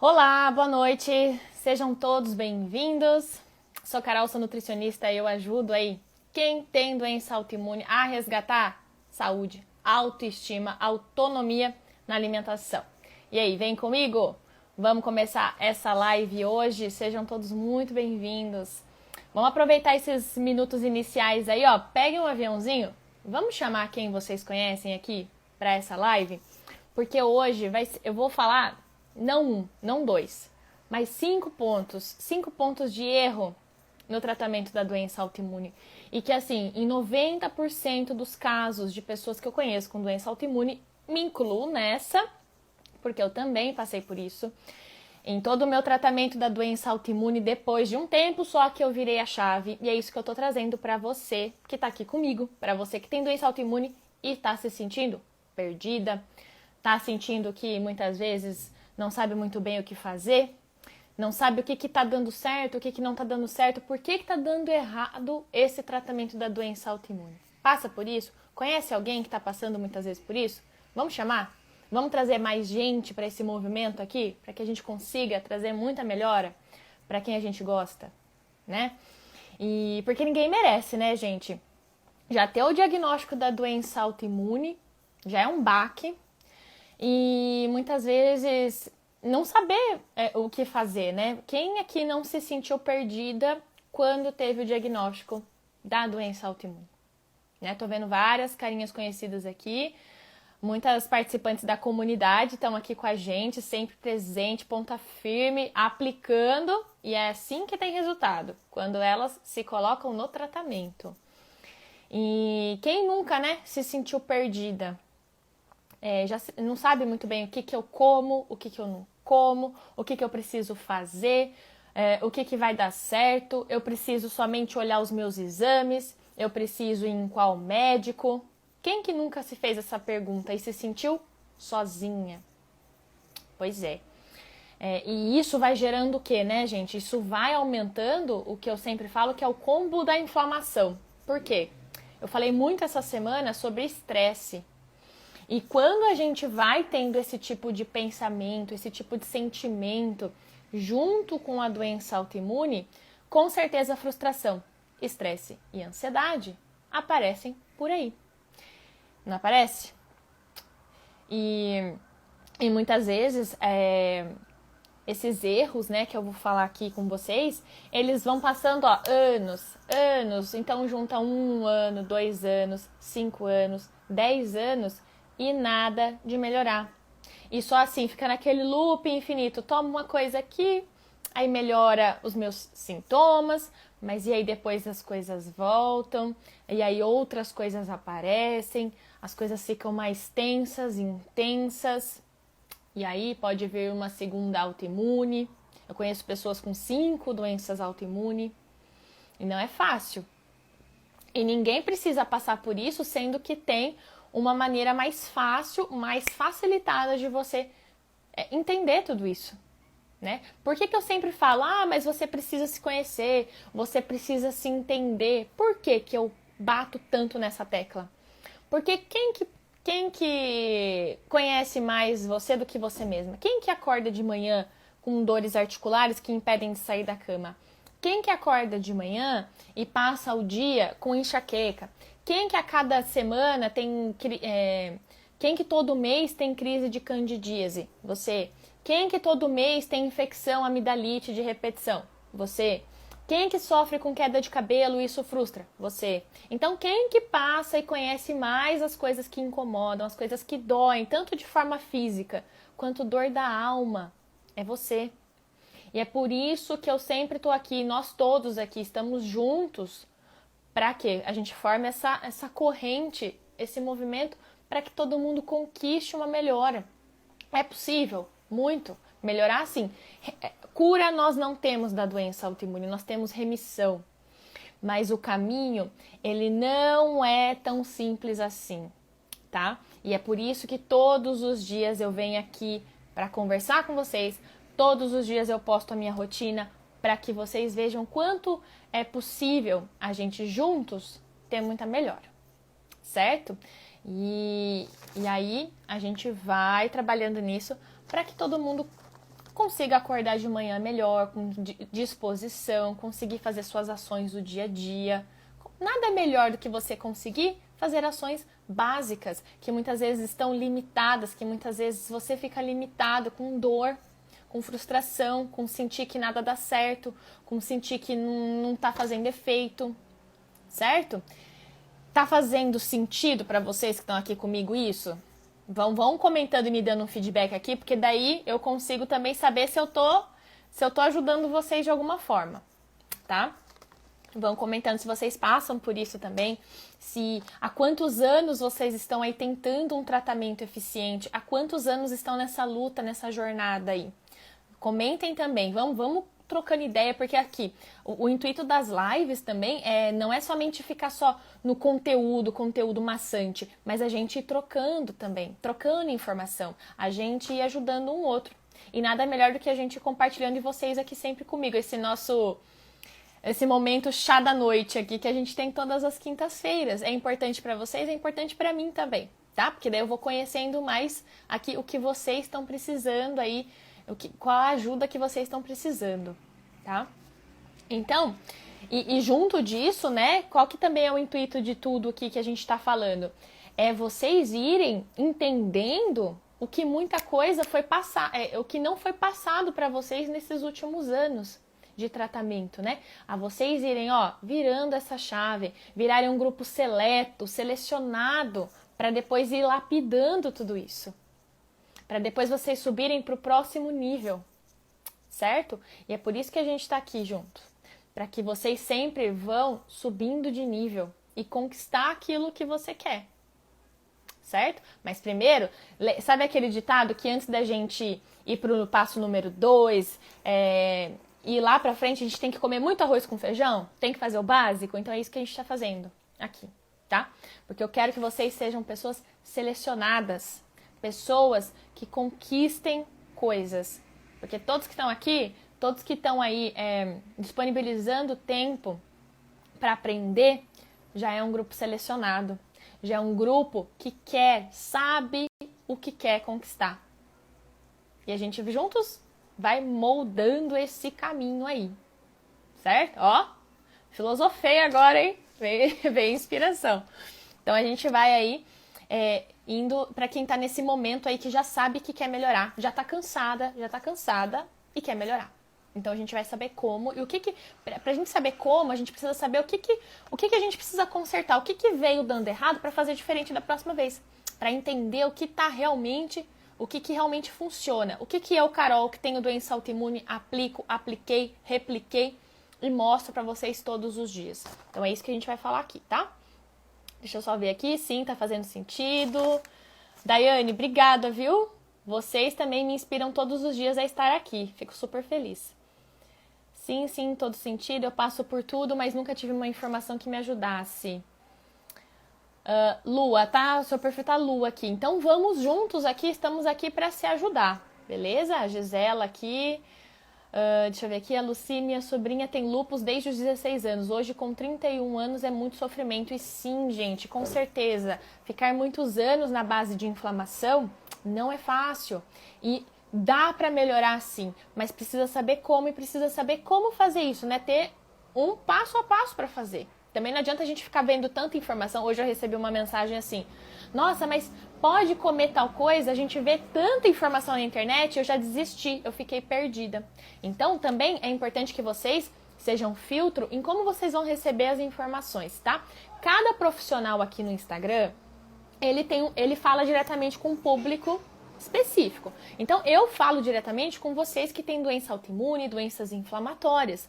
Olá, boa noite, sejam todos bem-vindos. Sou Carol, sou nutricionista e eu ajudo aí quem tem doença autoimune a resgatar saúde, autoestima, autonomia na alimentação. E aí, vem comigo? Vamos começar essa live hoje, sejam todos muito bem-vindos. Vamos aproveitar esses minutos iniciais aí, ó, peguem um aviãozinho, vamos chamar quem vocês conhecem aqui para essa live, porque hoje eu vou falar não um, não dois, mas 5 pontos de erro no tratamento da doença autoimune. E que, assim, em 90% dos casos de pessoas que eu conheço com doença autoimune, me incluo nessa, porque eu também passei por isso. Em todo o meu tratamento da doença autoimune, depois de um tempo só que eu virei a chave, e é isso que eu tô trazendo pra você que tá aqui comigo, pra você que tem doença autoimune e tá se sentindo perdida, tá sentindo que muitas vezes não sabe muito bem o que fazer, não sabe o que está dando certo, o que não está dando certo, por que está dando errado esse tratamento da doença autoimune. Passa por isso? Conhece alguém que está passando muitas vezes por isso? Vamos chamar? Vamos trazer mais gente para esse movimento aqui, para que a gente consiga trazer muita melhora para quem a gente gosta, né? E porque ninguém merece, né, gente? Já ter o diagnóstico da doença autoimune já é um baque. E muitas vezes não saber o que fazer, né? Quem aqui não se sentiu perdida quando teve o diagnóstico da doença autoimune? Né? Tô vendo várias carinhas conhecidas aqui, muitas participantes da comunidade estão aqui com a gente, sempre presente, ponta firme, aplicando, e é assim que tem resultado, quando elas se colocam no tratamento. E quem nunca, né, se sentiu perdida? Já não sabe muito bem o que eu como, o que eu não como, o que eu preciso fazer, o que vai dar certo, eu preciso somente olhar os meus exames, eu preciso ir em qual médico. Quem que nunca se fez essa pergunta e se sentiu sozinha? Pois é. E isso vai gerando o que, né, gente? Isso vai aumentando o que eu sempre falo, que é o combo da inflamação. Por quê? Eu falei muito essa semana sobre estresse. E quando a gente vai tendo esse tipo de pensamento, esse tipo de sentimento, junto com a doença autoimune, com certeza a frustração, estresse e ansiedade aparecem por aí. Não aparece? E muitas vezes esses erros, né, que eu vou falar aqui com vocês, eles vão passando, ó, anos, então junta 1 ano, 2 anos, 5 anos, 10 anos, e nada de melhorar. E só assim, fica naquele loop infinito. Toma uma coisa aqui, aí melhora os meus sintomas, mas e aí depois as coisas voltam, e aí outras coisas aparecem, as coisas ficam mais tensas, intensas, e aí pode vir uma segunda autoimune. Eu conheço pessoas com 5 doenças autoimunes, e não é fácil. E ninguém precisa passar por isso, sendo que tem uma maneira mais fácil, mais facilitada de você entender tudo isso, né? Por que eu sempre falo, mas você precisa se conhecer, você precisa se entender. Por que eu bato tanto nessa tecla? Porque quem que conhece mais você do que você mesma? Quem que acorda de manhã com dores articulares que impedem de sair da cama? Quem que acorda de manhã e passa o dia com enxaqueca? Quem que a cada semana tem... quem que todo mês tem crise de candidíase? Você. Quem que todo mês tem infecção, amidalite de repetição? Você. Quem que sofre com queda de cabelo e isso frustra? Você. Então, quem que passa e conhece mais as coisas que incomodam, as coisas que doem, tanto de forma física quanto dor da alma? É você. E é por isso que eu sempre estou aqui, nós todos aqui estamos juntos, para que a gente forme essa corrente, esse movimento, para que todo mundo conquiste uma melhora. É possível? Muito. Melhorar, sim. Cura nós não temos da doença autoimune, nós temos remissão. Mas o caminho, ele não é tão simples assim, tá? E é por isso que todos os dias eu venho aqui para conversar com vocês, todos os dias eu posto a minha rotina para que vocês vejam quanto é possível a gente juntos ter muita melhora, certo? E aí a gente vai trabalhando nisso para que todo mundo consiga acordar de manhã melhor, com disposição, conseguir fazer suas ações do dia a dia. Nada é melhor do que você conseguir fazer ações básicas, que muitas vezes estão limitadas, que muitas vezes você fica limitado com dor, com frustração, com sentir que nada dá certo, com sentir que não tá fazendo efeito, certo? Tá fazendo sentido para vocês que estão aqui comigo isso? Vão comentando e me dando um feedback aqui, porque daí eu consigo também saber se eu tô ajudando vocês de alguma forma, tá? Vão comentando se vocês passam por isso também, se há quantos anos vocês estão aí tentando um tratamento eficiente, há quantos anos estão nessa luta, nessa jornada aí. Comentem também, vamos trocando ideia, porque aqui o intuito das lives também não é somente ficar só no conteúdo maçante, mas a gente ir trocando também, trocando informação, a gente ir ajudando um outro. E nada melhor do que a gente compartilhando e vocês aqui sempre comigo, esse momento chá da noite aqui que a gente tem todas as quintas-feiras. É importante para vocês, é importante para mim também, tá? Porque daí eu vou conhecendo mais aqui o que vocês estão precisando aí, qual a ajuda que vocês estão precisando, tá? Então, e junto disso, né, qual que também é o intuito de tudo aqui que a gente tá falando? É vocês irem entendendo o que muita coisa foi o que não foi passado para vocês nesses últimos anos de tratamento, né? A vocês irem, virando essa chave, virarem um grupo selecionado, para depois ir lapidando tudo isso. Para depois vocês subirem para o próximo nível, certo? E é por isso que a gente está aqui junto, para que vocês sempre vão subindo de nível e conquistar aquilo que você quer, certo? Mas primeiro, sabe aquele ditado que antes da gente ir para o passo número 2, ir lá para frente, a gente tem que comer muito arroz com feijão? Tem que fazer o básico? Então é isso que a gente está fazendo aqui, tá? Porque eu quero que vocês sejam pessoas selecionadas, pessoas que conquistem coisas. Porque todos que estão aqui, todos que estão aí disponibilizando tempo para aprender, já é um grupo selecionado. Já é um grupo que sabe o que quer conquistar. E a gente juntos vai moldando esse caminho aí. Certo? Filosofei agora, hein? Veio inspiração. Então a gente vai aí indo para quem tá nesse momento aí que já sabe que quer melhorar, já tá cansada e quer melhorar. Então a gente vai saber como e pra gente saber como, a gente precisa saber o que a gente precisa consertar, o que veio dando errado para fazer diferente da próxima vez, para entender o que realmente funciona, o que eu, Carol, que tenho doença autoimune, apliquei, repliquei e mostro para vocês todos os dias. Então é isso que a gente vai falar aqui, tá? Deixa eu só ver aqui, sim, tá fazendo sentido. Daiane, obrigada, viu? Vocês também me inspiram todos os dias a estar aqui. Fico super feliz. Sim, todo sentido. Eu passo por tudo, mas nunca tive uma informação que me ajudasse. Lua, tá? O seu perfil tá Lua aqui. Então vamos juntos aqui, estamos aqui para se ajudar. Beleza? A Gisela aqui. Deixa eu ver aqui, a Lucy, minha sobrinha, tem lúpus desde os 16 anos. Hoje, com 31 anos, é muito sofrimento. E sim, gente, com certeza, ficar muitos anos na base de inflamação não é fácil. E dá pra melhorar sim, mas precisa saber como e precisa saber como fazer isso, né? Ter um passo a passo pra fazer. Também não adianta a gente ficar vendo tanta informação. Hoje eu recebi uma mensagem assim: nossa, mas pode comer tal coisa? A gente vê tanta informação na internet, eu já desisti, eu fiquei perdida. Então também é importante que vocês sejam filtro em como vocês vão receber as informações, tá? Cada profissional aqui no Instagram, ele fala diretamente com um público específico. Então eu falo diretamente com vocês que têm doença autoimune, doenças inflamatórias.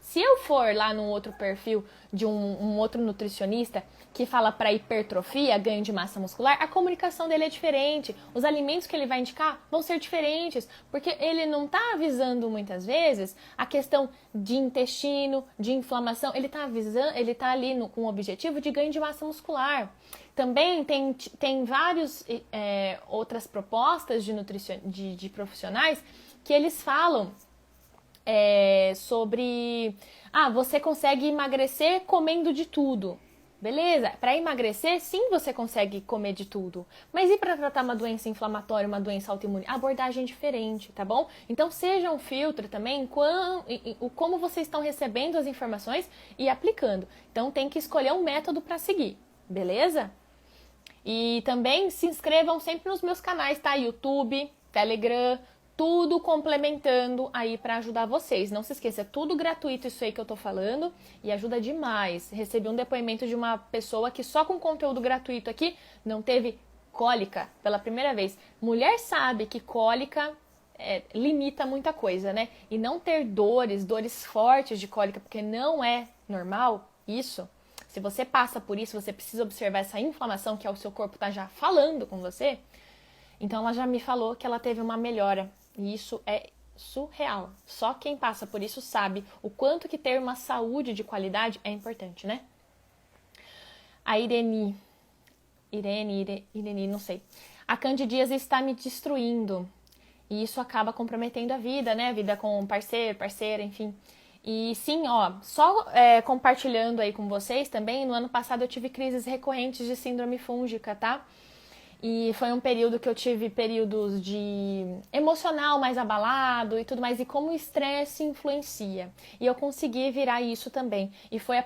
Se eu for lá num outro perfil de um outro nutricionista que fala para hipertrofia, ganho de massa muscular, a comunicação dele é diferente. Os alimentos que ele vai indicar vão ser diferentes, porque ele não está avisando muitas vezes a questão de intestino, de inflamação. Ele está ali com o objetivo de ganho de massa muscular. Também tem várias outras propostas de profissionais que eles falam sobre... você consegue emagrecer comendo de tudo. Beleza, para emagrecer, sim, você consegue comer de tudo. Mas e para tratar uma doença inflamatória, uma doença autoimune? Abordagem é diferente, tá bom? Então seja um filtro também como vocês estão recebendo as informações e aplicando. Então tem que escolher um método para seguir, beleza? E também se inscrevam sempre nos meus canais, tá? YouTube, Telegram, tudo complementando aí para ajudar vocês. Não se esqueça, é tudo gratuito isso aí que eu tô falando e ajuda demais. Recebi um depoimento de uma pessoa que só com conteúdo gratuito aqui não teve cólica pela primeira vez. Mulher sabe que cólica limita muita coisa, né? E não ter dores fortes de cólica, porque não é normal isso. Se você passa por isso, você precisa observar essa inflamação que é o seu corpo tá já falando com você. Então ela já me falou que ela teve uma melhora. E isso é surreal. Só quem passa por isso sabe o quanto que ter uma saúde de qualidade é importante, né? A Irene, não sei. A candidíase está me destruindo. E isso acaba comprometendo a vida, né? A vida com parceiro, parceira, enfim. E sim, ó, só compartilhando aí com vocês também, no ano passado eu tive crises recorrentes de síndrome fúngica, tá? E foi um período que eu tive períodos de emocional mais abalado e tudo mais, e como o estresse influencia. E eu consegui virar isso também. E foi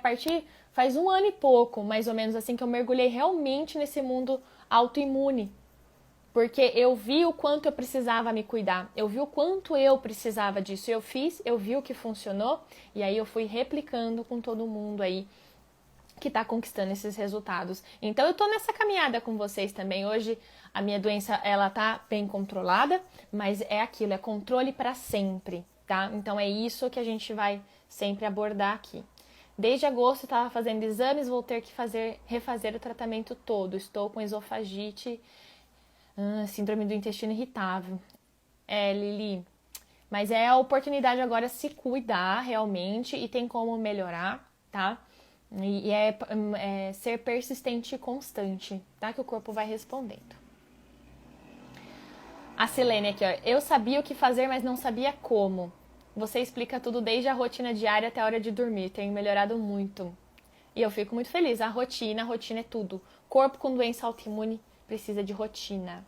faz um ano e pouco, mais ou menos assim, que eu mergulhei realmente nesse mundo autoimune. Porque eu vi o quanto eu precisava me cuidar, eu vi o quanto eu precisava disso. Eu fiz, eu vi o que funcionou, e aí eu fui replicando com todo mundo aí que tá conquistando esses resultados. Então eu tô nessa caminhada com vocês também. Hoje a minha doença, ela tá bem controlada, mas é aquilo, é controle para sempre, tá? Então é isso que a gente vai sempre abordar aqui. Desde agosto eu tava fazendo exames, vou ter que refazer o tratamento todo. Estou com esofagite, síndrome do intestino irritável. Lili, mas é a oportunidade agora se cuidar realmente e tem como melhorar, tá? E é ser persistente e constante, tá? Que o corpo vai respondendo. A Silene aqui, ó. Eu sabia o que fazer, mas não sabia como. Você explica tudo desde a rotina diária até a hora de dormir. Tenho melhorado muito. E eu fico muito feliz. A rotina é tudo. Corpo com doença autoimune precisa de rotina.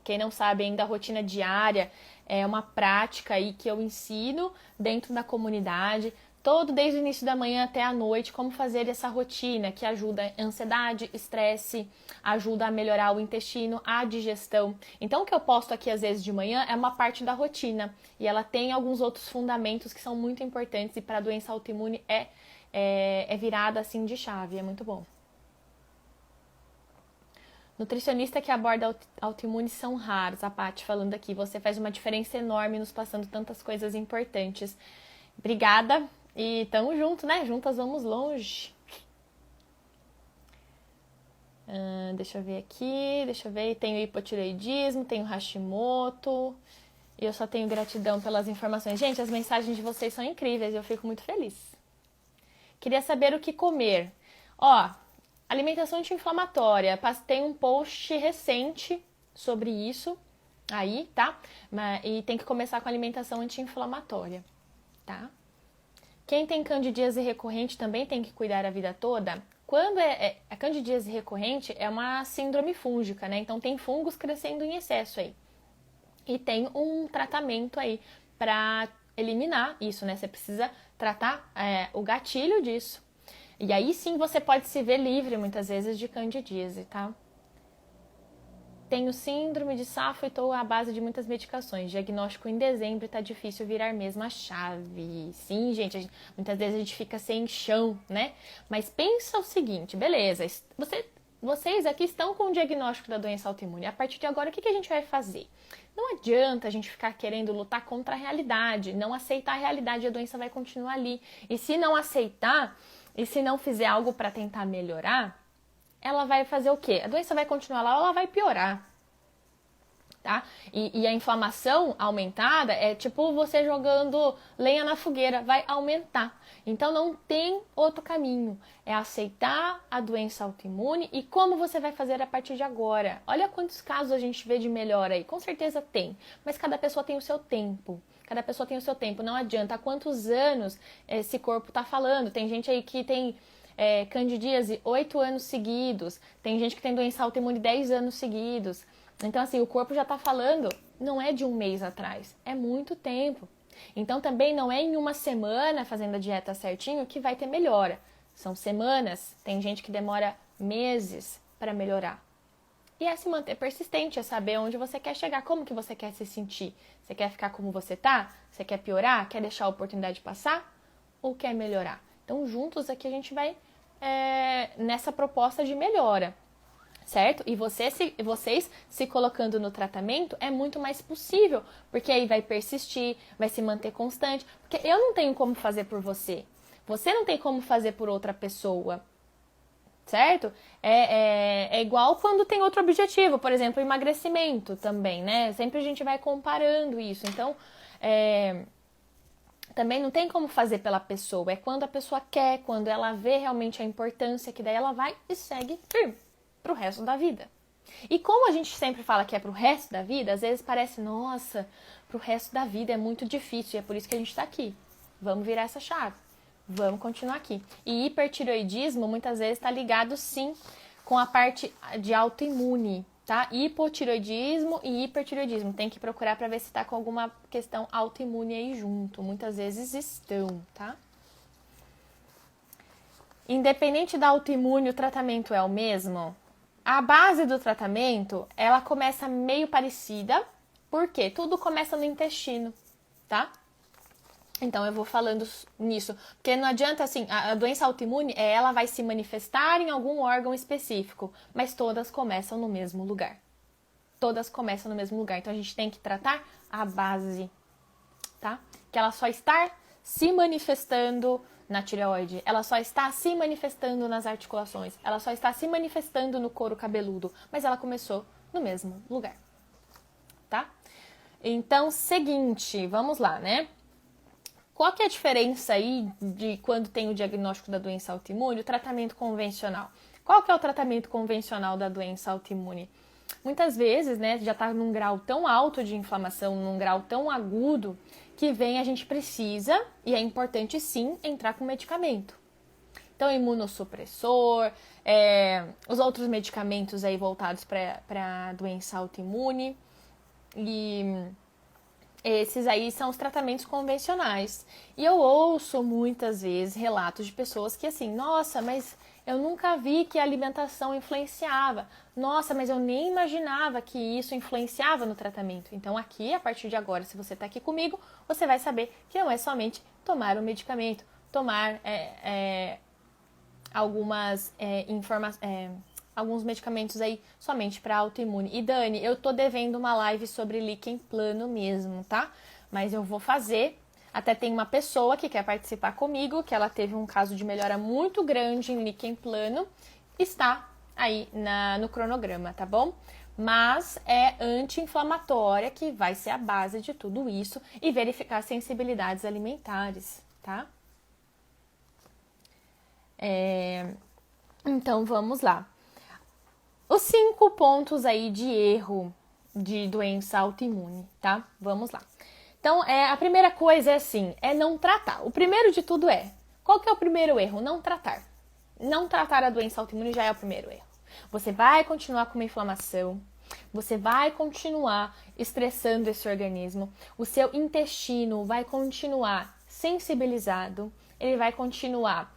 Quem não sabe ainda, a rotina diária é uma prática aí que eu ensino dentro da comunidade, todo desde o início da manhã até a noite, como fazer essa rotina que ajuda a ansiedade, estresse, ajuda a melhorar o intestino, a digestão. Então o que eu posto aqui às vezes de manhã é uma parte da rotina e ela tem alguns outros fundamentos que são muito importantes e para a doença autoimune é virada assim de chave, é muito bom. Nutricionista que aborda autoimune são raros, a Paty falando aqui. Você faz uma diferença enorme nos passando tantas coisas importantes. Obrigada e tamo junto, né? Juntas vamos longe. Deixa eu ver aqui, Tenho hipotireoidismo, tenho Hashimoto. E eu só tenho gratidão pelas informações. Gente, as mensagens de vocês são incríveis e eu fico muito feliz. Queria saber o que comer. Ó, alimentação anti-inflamatória. Tem um post recente sobre isso aí, tá? E tem que começar com alimentação anti-inflamatória, tá? Quem tem candidíase recorrente também tem que cuidar a vida toda. Quando a candidíase recorrente é uma síndrome fúngica, né? Então tem fungos crescendo em excesso aí. E tem um tratamento aí para eliminar isso, né? Você precisa tratar o gatilho disso. E aí sim você pode se ver livre muitas vezes de candidíase, tá? Tenho síndrome de SAFO e estou à base de muitas medicações. Diagnóstico em dezembro e tá difícil virar mesmo a chave. Sim, gente, muitas vezes a gente fica sem chão, né? Mas pensa o seguinte, beleza, vocês aqui estão com o diagnóstico da doença autoimune. A partir de agora, o que a gente vai fazer? Não adianta a gente ficar querendo lutar contra a realidade, não aceitar a realidade, a doença vai continuar ali. E se não aceitar, e se não fizer algo para tentar melhorar, ela vai fazer o quê? A doença vai continuar lá ou ela vai piorar, tá? E a inflamação aumentada é tipo você jogando lenha na fogueira, vai aumentar. Então não tem outro caminho, é aceitar a doença autoimune. E como você vai fazer a partir de agora? Olha quantos casos a gente vê de melhora aí, com certeza tem, mas cada pessoa tem o seu tempo. Cada pessoa tem o seu tempo, não adianta há quantos anos esse corpo tá falando. Tem gente aí que tem candidíase 8 anos seguidos. Tem gente que tem doença autoimune 10 anos seguidos. Então, assim, o corpo já tá falando, não é de um mês atrás, é muito tempo. Então, também não é em uma semana fazendo a dieta certinho que vai ter melhora. São semanas, tem gente que demora meses para melhorar. E é se manter persistente, é saber onde você quer chegar, como que você quer se sentir. Você quer ficar como você tá? Você quer piorar? Quer deixar a oportunidade passar? Ou quer melhorar? Então, juntos aqui a gente vai nessa proposta de melhora, certo? E vocês se colocando no tratamento é muito mais possível, porque aí vai persistir, vai se manter constante. Porque eu não tenho como fazer por você. Você não tem como fazer por outra pessoa. Certo? É igual quando tem outro objetivo, por exemplo, emagrecimento também, né? Sempre a gente vai comparando isso. Então, também não tem como fazer pela pessoa. É quando a pessoa quer, quando ela vê realmente a importância, que daí ela vai e segue firme pro resto da vida. E como a gente sempre fala que é pro resto da vida, às vezes parece, nossa, pro resto da vida é muito difícil. E é por isso que a gente tá aqui. Vamos virar essa chave. Vamos continuar aqui. E hipertireoidismo muitas vezes está ligado sim com a parte de autoimune, tá? Hipotireoidismo e hipertireoidismo. Tem que procurar para ver se está com alguma questão autoimune aí junto. Muitas vezes estão, tá? Independente da autoimune, o tratamento é o mesmo? A base do tratamento, ela começa meio parecida, porque tudo começa no intestino, tá? Então, eu vou falando nisso, porque não adianta, assim, a doença autoimune, ela vai se manifestar em algum órgão específico, mas todas começam no mesmo lugar. Todas começam no mesmo lugar, então a gente tem que tratar a base, tá? Que ela só está se manifestando na tireoide, ela só está se manifestando nas articulações, ela só está se manifestando no couro cabeludo, mas ela começou no mesmo lugar, tá? Então, seguinte, vamos lá, né? Qual que é a diferença aí de quando tem o diagnóstico da doença autoimune e o tratamento convencional? Qual que é o tratamento convencional da doença autoimune? Muitas vezes, né, já está num grau tão alto de inflamação, num grau tão agudo, que a gente precisa, e é importante sim, entrar com medicamento. Então, imunossupressor, os outros medicamentos aí voltados para a doença autoimune, e esses aí são os tratamentos convencionais. E eu ouço muitas vezes relatos de pessoas que assim, nossa, mas eu nunca vi que a alimentação influenciava. Nossa, mas eu nem imaginava que isso influenciava no tratamento. Então aqui, a partir de agora, se você está aqui comigo, você vai saber que não é somente tomar o medicamento, tomar alguns medicamentos aí somente para autoimune. E Dani, eu tô devendo uma live sobre líquen plano mesmo, tá? Mas eu vou fazer. Até tem uma pessoa que quer participar comigo, que ela teve um caso de melhora muito grande em líquen plano. Está aí no cronograma, tá bom? Mas é anti-inflamatória, que vai ser a base de tudo isso, e verificar sensibilidades alimentares, tá? Então, vamos lá. Os 5 pontos aí de erro de doença autoimune, tá? Vamos lá. Então, a primeira coisa é assim, é não tratar. O primeiro de tudo qual que é o primeiro erro? Não tratar. Não tratar a doença autoimune já é o primeiro erro. Você vai continuar com uma inflamação, você vai continuar estressando esse organismo, o seu intestino vai continuar sensibilizado, ele vai continuar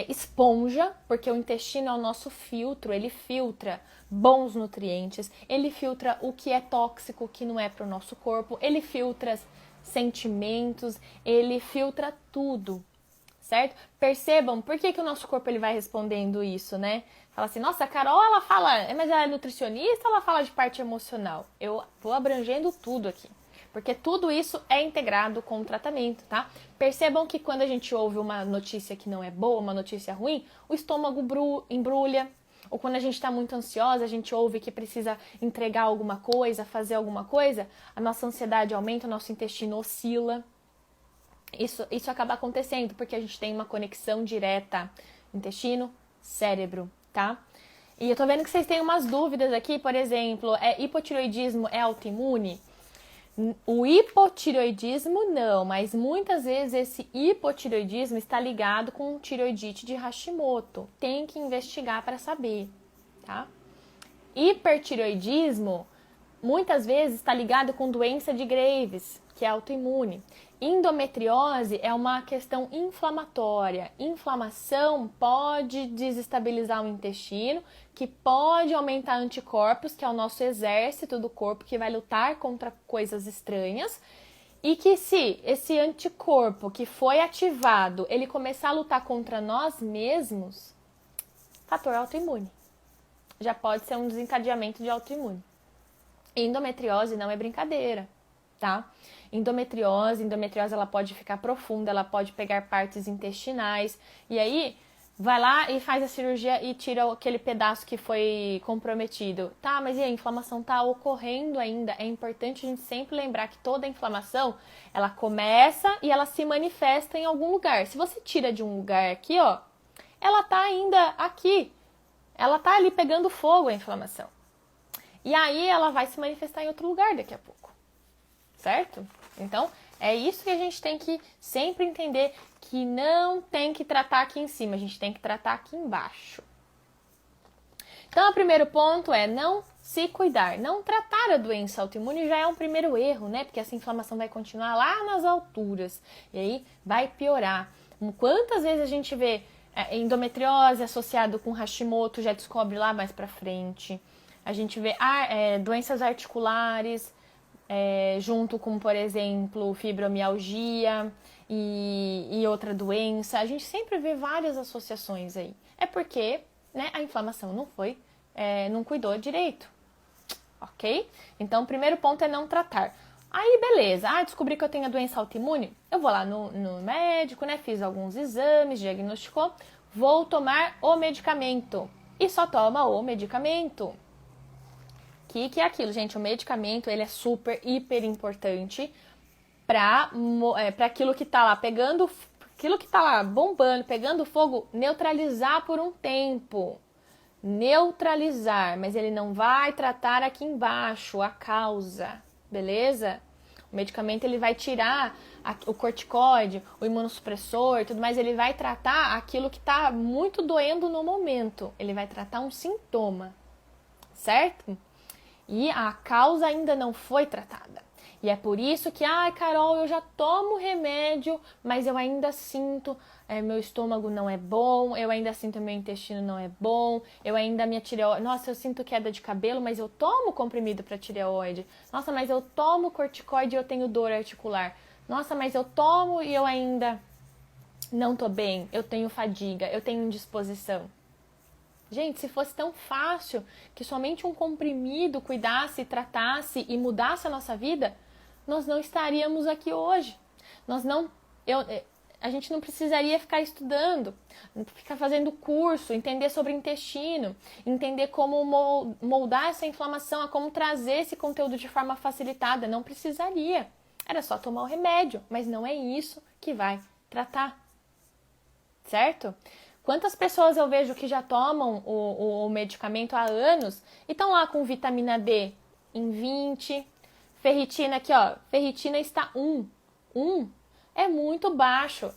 esponja, porque o intestino é o nosso filtro, ele filtra bons nutrientes, ele filtra o que é tóxico, o que não é para o nosso corpo, ele filtra sentimentos, ele filtra tudo, certo? Percebam por que o nosso corpo ele vai respondendo isso, né? Fala assim, nossa, a Carol, ela fala, mas ela é nutricionista, ela fala de parte emocional. Eu vou abrangendo tudo aqui. Porque tudo isso é integrado com o tratamento, tá? Percebam que quando a gente ouve uma notícia que não é boa, uma notícia ruim, o estômago embrulha. Ou quando a gente está muito ansiosa, a gente ouve que precisa entregar alguma coisa, fazer alguma coisa, a nossa ansiedade aumenta, o nosso intestino oscila. Isso acaba acontecendo porque a gente tem uma conexão direta intestino-cérebro, tá? E eu tô vendo que vocês têm umas dúvidas aqui, por exemplo, hipotireoidismo é autoimune? O hipotireoidismo não, mas muitas vezes esse hipotireoidismo está ligado com tireoidite de Hashimoto. Tem que investigar para saber, tá? Hipertireoidismo muitas vezes está ligado com doença de Graves, que é autoimune. Endometriose é uma questão inflamatória. Inflamação pode desestabilizar o intestino, que pode aumentar anticorpos, que é o nosso exército do corpo que vai lutar contra coisas estranhas. E que se esse anticorpo que foi ativado, ele começar a lutar contra nós mesmos, fator autoimune. Já pode ser um desencadeamento de autoimune. Endometriose não é brincadeira, tá? Endometriose ela pode ficar profunda, ela pode pegar partes intestinais, e aí vai lá e faz a cirurgia e tira aquele pedaço que foi comprometido. Tá, mas e a inflamação tá ocorrendo ainda. É importante a gente sempre lembrar que toda inflamação, ela começa e ela se manifesta em algum lugar. Se você tira de um lugar aqui, ó, ela tá ainda aqui. Ela tá ali pegando fogo, a inflamação. E aí ela vai se manifestar em outro lugar daqui a pouco. Certo? Então, é isso que a gente tem que sempre entender, que não tem que tratar aqui em cima, a gente tem que tratar aqui embaixo. Então, o primeiro ponto é não se cuidar. Não tratar a doença autoimune já é um primeiro erro, né? Porque essa inflamação vai continuar lá nas alturas. E aí vai piorar. Quantas vezes a gente vê endometriose associado com Hashimoto, já descobre lá mais pra frente. A gente vê doenças articulares, junto com, por exemplo, fibromialgia e outra doença. A gente sempre vê várias associações aí. É porque, né, a inflamação não cuidou direito, ok? Então, o primeiro ponto é não tratar. Aí, beleza. Descobri que eu tenho a doença autoimune. Eu vou lá no médico, né, fiz alguns exames, diagnosticou. Vou tomar o medicamento. E só toma o medicamento. Que é aquilo, gente? O medicamento, ele é super, hiper importante para aquilo que tá lá pegando, aquilo que tá lá bombando, pegando fogo, neutralizar por um tempo. Neutralizar, mas ele não vai tratar aqui embaixo a causa, beleza? O medicamento, ele vai tirar o corticoide, o imunossupressor e tudo mais, ele vai tratar aquilo que tá muito doendo no momento. Ele vai tratar um sintoma, certo? E a causa ainda não foi tratada. E é por isso que, Carol, eu já tomo remédio, mas eu ainda sinto, meu estômago não é bom, eu ainda sinto meu intestino não é bom, minha tireoide, nossa, eu sinto queda de cabelo, mas eu tomo comprimido para tireoide. Nossa, mas eu tomo corticoide e eu tenho dor articular. Nossa, mas eu tomo e eu ainda não tô bem, eu tenho fadiga, eu tenho indisposição. Gente, se fosse tão fácil que somente um comprimido cuidasse, tratasse e mudasse a nossa vida, nós não estaríamos aqui hoje. A gente não precisaria ficar estudando, ficar fazendo curso, entender sobre intestino, entender como moldar essa inflamação, como trazer esse conteúdo de forma facilitada. Não precisaria. Era só tomar o remédio, mas não é isso que vai tratar. Certo? Quantas pessoas eu vejo que já tomam o medicamento há anos e estão lá com vitamina D em 20, ferritina aqui, ó, ferritina está 1. 1 é muito baixo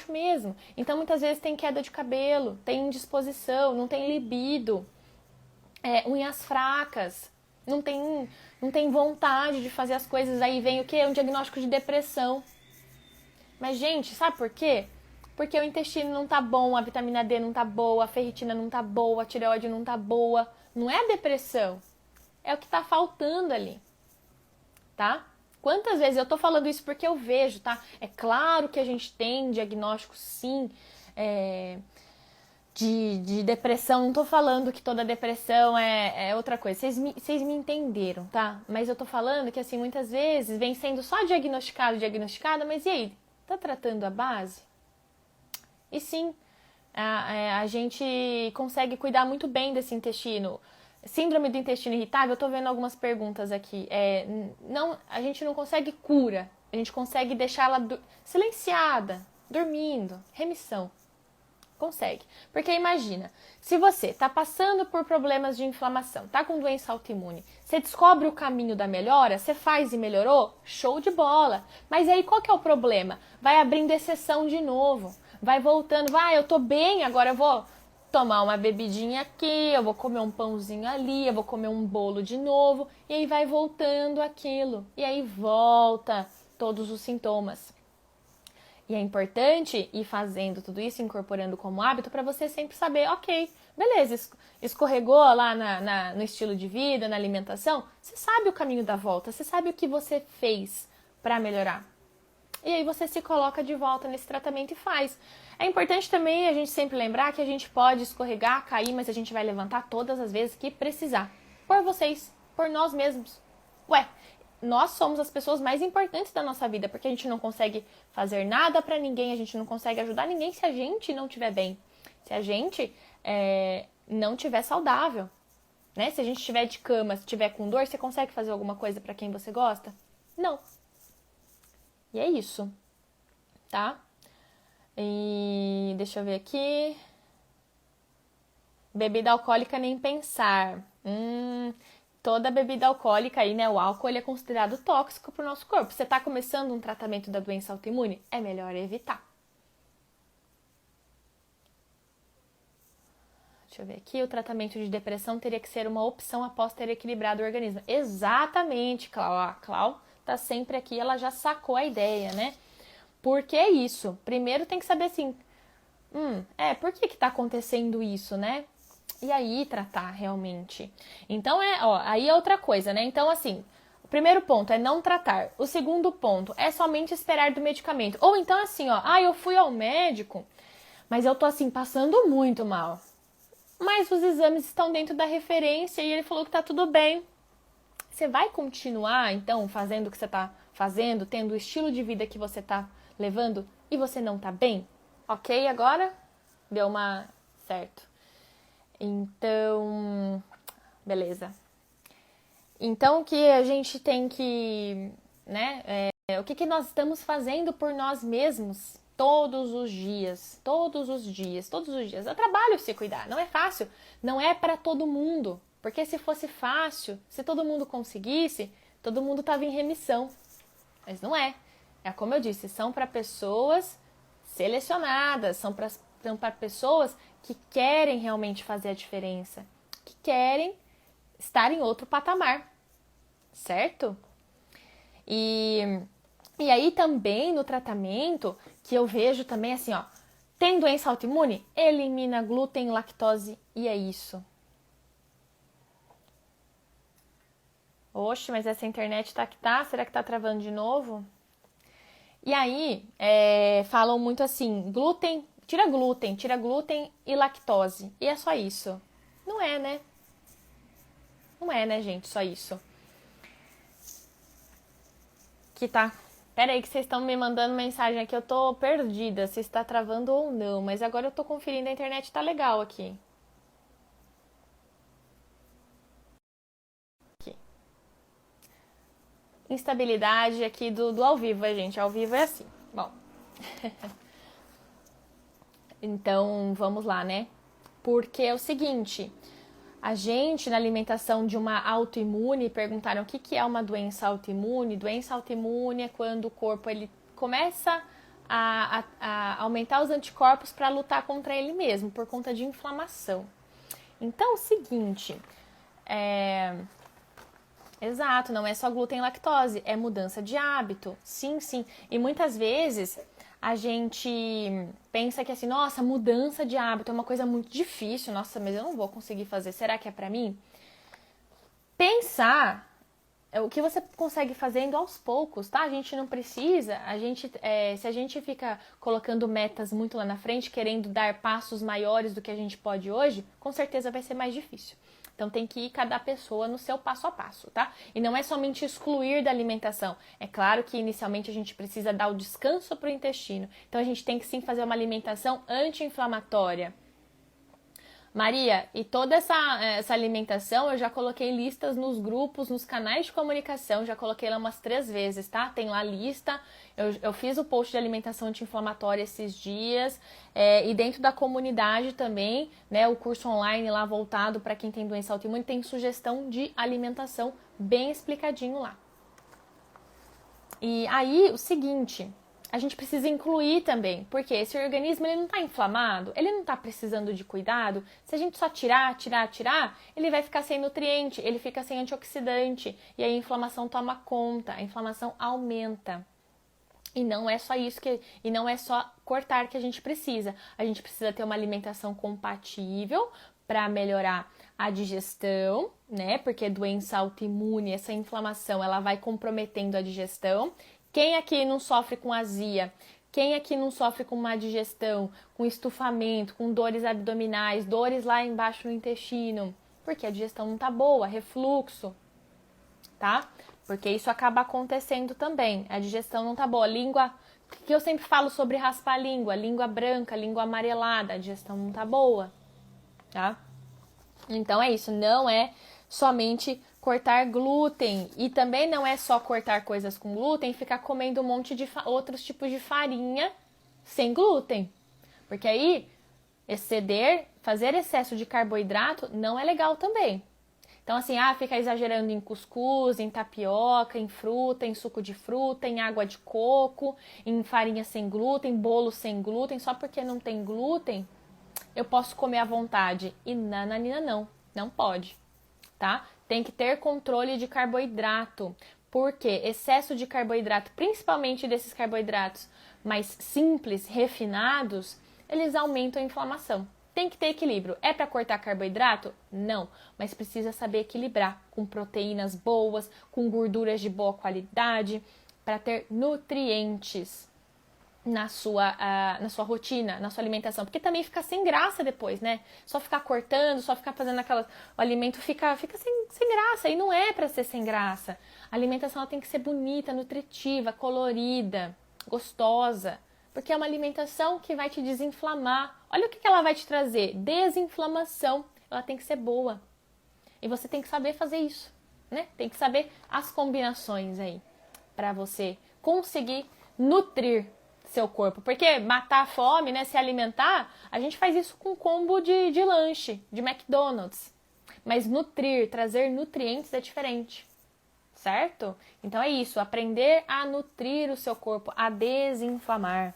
mesmo. Então, muitas vezes tem queda de cabelo, tem indisposição, não tem libido, unhas fracas, não tem vontade de fazer as coisas. Aí vem o quê? Um diagnóstico de depressão. Mas, gente, sabe por quê? Porque o intestino não tá bom, a vitamina D não tá boa, a ferritina não tá boa, a tireoide não tá boa. Não é a depressão, é o que tá faltando ali, tá? Quantas vezes eu tô falando isso porque eu vejo, tá? É claro que a gente tem diagnóstico, sim, de depressão. Não tô falando que toda depressão é outra coisa. Vocês me entenderam, tá? Mas eu tô falando que, assim, muitas vezes vem sendo só diagnosticada, mas e aí? Tá tratando a base? E sim, a gente consegue cuidar muito bem desse intestino. Síndrome do intestino irritável, eu tô vendo algumas perguntas aqui. A gente não consegue cura, a gente consegue deixar ela silenciada, dormindo, remissão. Consegue. Porque imagina, se você está passando por problemas de inflamação, tá com doença autoimune, você descobre o caminho da melhora, você faz e melhorou, show de bola. Mas aí qual que é o problema? Vai abrindo exceção de novo, vai voltando, vai, eu tô bem, agora eu vou tomar uma bebidinha aqui, eu vou comer um pãozinho ali, eu vou comer um bolo de novo, e aí vai voltando aquilo, e aí volta todos os sintomas. E é importante ir fazendo tudo isso, incorporando como hábito, para você sempre saber, ok, beleza, escorregou lá no estilo de vida, na alimentação, você sabe o caminho da volta, você sabe o que você fez para melhorar. E aí você se coloca de volta nesse tratamento e faz. É importante também a gente sempre lembrar que a gente pode escorregar, cair, mas a gente vai levantar todas as vezes que precisar. Por vocês, por nós mesmos. Ué, nós somos as pessoas mais importantes da nossa vida, porque a gente não consegue fazer nada pra ninguém, a gente não consegue ajudar ninguém se a gente não estiver bem. Se a gente não estiver saudável. Né? Se a gente estiver de cama, se estiver com dor, você consegue fazer alguma coisa pra quem você gosta? Não. E é isso, tá? E deixa eu ver aqui. Bebida alcoólica nem pensar. Toda bebida alcoólica aí, né? O álcool ele é considerado tóxico pro nosso corpo. Você tá começando um tratamento da doença autoimune? É melhor evitar. Deixa eu ver aqui. O tratamento de depressão teria que ser uma opção após ter equilibrado o organismo. Exatamente, Clau. A Clau tá sempre aqui, ela já sacou a ideia, né? Por que isso? Primeiro tem que saber assim, por que tá acontecendo isso, né? E aí tratar realmente. Então aí é outra coisa, né? Então assim, o primeiro ponto é não tratar. O segundo ponto é somente esperar do medicamento. Ou então assim, eu fui ao médico, mas eu tô assim passando muito mal. Mas os exames estão dentro da referência e ele falou que tá tudo bem. Você vai continuar, então, fazendo o que você está fazendo, tendo o estilo de vida que você está levando e você não está bem? Ok, agora deu uma certo. Então, beleza. Então, o que a gente tem que, né? O que nós estamos fazendo por nós mesmos todos os dias? Todos os dias, todos os dias. É trabalho se cuidar, não é fácil, não é para todo mundo. Porque se fosse fácil, se todo mundo conseguisse, todo mundo estava em remissão. Mas não é. É como eu disse, são para pessoas selecionadas, são para pessoas que querem realmente fazer a diferença, que querem estar em outro patamar, certo? E aí também no tratamento, que eu vejo também assim, tem doença autoimune? Elimina glúten, lactose e é isso. Oxe, mas essa internet tá que tá? Será que tá travando de novo? E aí, falam muito assim, tira glúten e lactose. E é só isso. Não é, né? Não é, né, gente? Só isso. Que tá... Pera aí que vocês estão me mandando mensagem aqui, eu tô perdida, se está travando ou não. Mas agora eu tô conferindo, a internet tá legal aqui. Instabilidade aqui do ao vivo, gente. Ao vivo é assim. Bom. Então, vamos lá, né? Porque é o seguinte, a gente, na alimentação de uma autoimune, perguntaram o que é uma doença autoimune. Doença autoimune é quando o corpo ele começa a aumentar os anticorpos para lutar contra ele mesmo, por conta de inflamação. Então, é o seguinte, Exato, não é só glúten e lactose, é mudança de hábito. Sim, sim. E muitas vezes a gente pensa que assim, nossa, mudança de hábito é uma coisa muito difícil. Nossa, mas eu não vou conseguir fazer. Será que é pra mim? Pensar é o que você consegue fazendo aos poucos, tá? A gente não precisa, se a gente fica colocando metas muito lá na frente, querendo dar passos maiores do que a gente pode hoje, com certeza vai ser mais difícil. Então tem que ir cada pessoa no seu passo a passo, tá? E não é somente excluir da alimentação. É claro que inicialmente a gente precisa dar o descanso para o intestino. Então a gente tem que sim fazer uma alimentação anti-inflamatória. Maria, e toda essa alimentação eu já coloquei listas nos grupos, nos canais de comunicação, já coloquei lá umas 3 vezes, tá? Tem lá a lista, eu fiz o post de alimentação anti-inflamatória esses dias, e dentro da comunidade também, né, o curso online lá voltado para quem tem doença autoimune, tem sugestão de alimentação bem explicadinho lá. E aí, o seguinte, a gente precisa incluir também, porque esse organismo ele não está inflamado, ele não está precisando de cuidado. Se a gente só tirar, ele vai ficar sem nutriente, ele fica sem antioxidante, e aí a inflamação toma conta, a inflamação aumenta. E não é só isso e não é só cortar que a gente precisa. A gente precisa ter uma alimentação compatível para melhorar a digestão, né? Porque doença autoimune, essa inflamação, ela vai comprometendo a digestão. Quem aqui não sofre com azia? Quem aqui não sofre com má digestão, com estufamento, com dores abdominais, dores lá embaixo no intestino? Porque a digestão não tá boa, refluxo, tá? Porque isso acaba acontecendo também. A digestão não tá boa. Língua, que eu sempre falo sobre raspar a língua branca, língua amarelada, a digestão não tá boa, tá? Então é isso, não é somente cortar glúten, e também não é só cortar coisas com glúten e ficar comendo um monte de outros tipos de farinha sem glúten, porque aí fazer excesso de carboidrato não é legal também. Então assim, fica exagerando em cuscuz, em tapioca, em fruta, em suco de fruta, em água de coco, em farinha sem glúten, bolo sem glúten, só porque não tem glúten eu posso comer à vontade. E nananina não pode, tá? Tem que ter controle de carboidrato, porque excesso de carboidrato, principalmente desses carboidratos mais simples, refinados, eles aumentam a inflamação. Tem que ter equilíbrio. É para cortar carboidrato? Não, mas precisa saber equilibrar com proteínas boas, com gorduras de boa qualidade, para ter nutrientes na sua rotina, na sua alimentação, porque também fica sem graça depois, né? Só ficar cortando, só ficar fazendo o alimento fica sem graça, e não é para ser sem graça. A alimentação ela tem que ser bonita, nutritiva, colorida, gostosa, porque é uma alimentação que vai te desinflamar. Olha o que ela vai te trazer, desinflamação. Ela tem que ser boa, e você tem que saber fazer isso, né? Tem que saber as combinações aí, para você conseguir nutrir seu corpo, porque matar a fome, né, se alimentar, a gente faz isso com combo de lanche, de McDonald's, mas nutrir, trazer nutrientes é diferente, certo? Então é isso, aprender a nutrir o seu corpo, a desinflamar,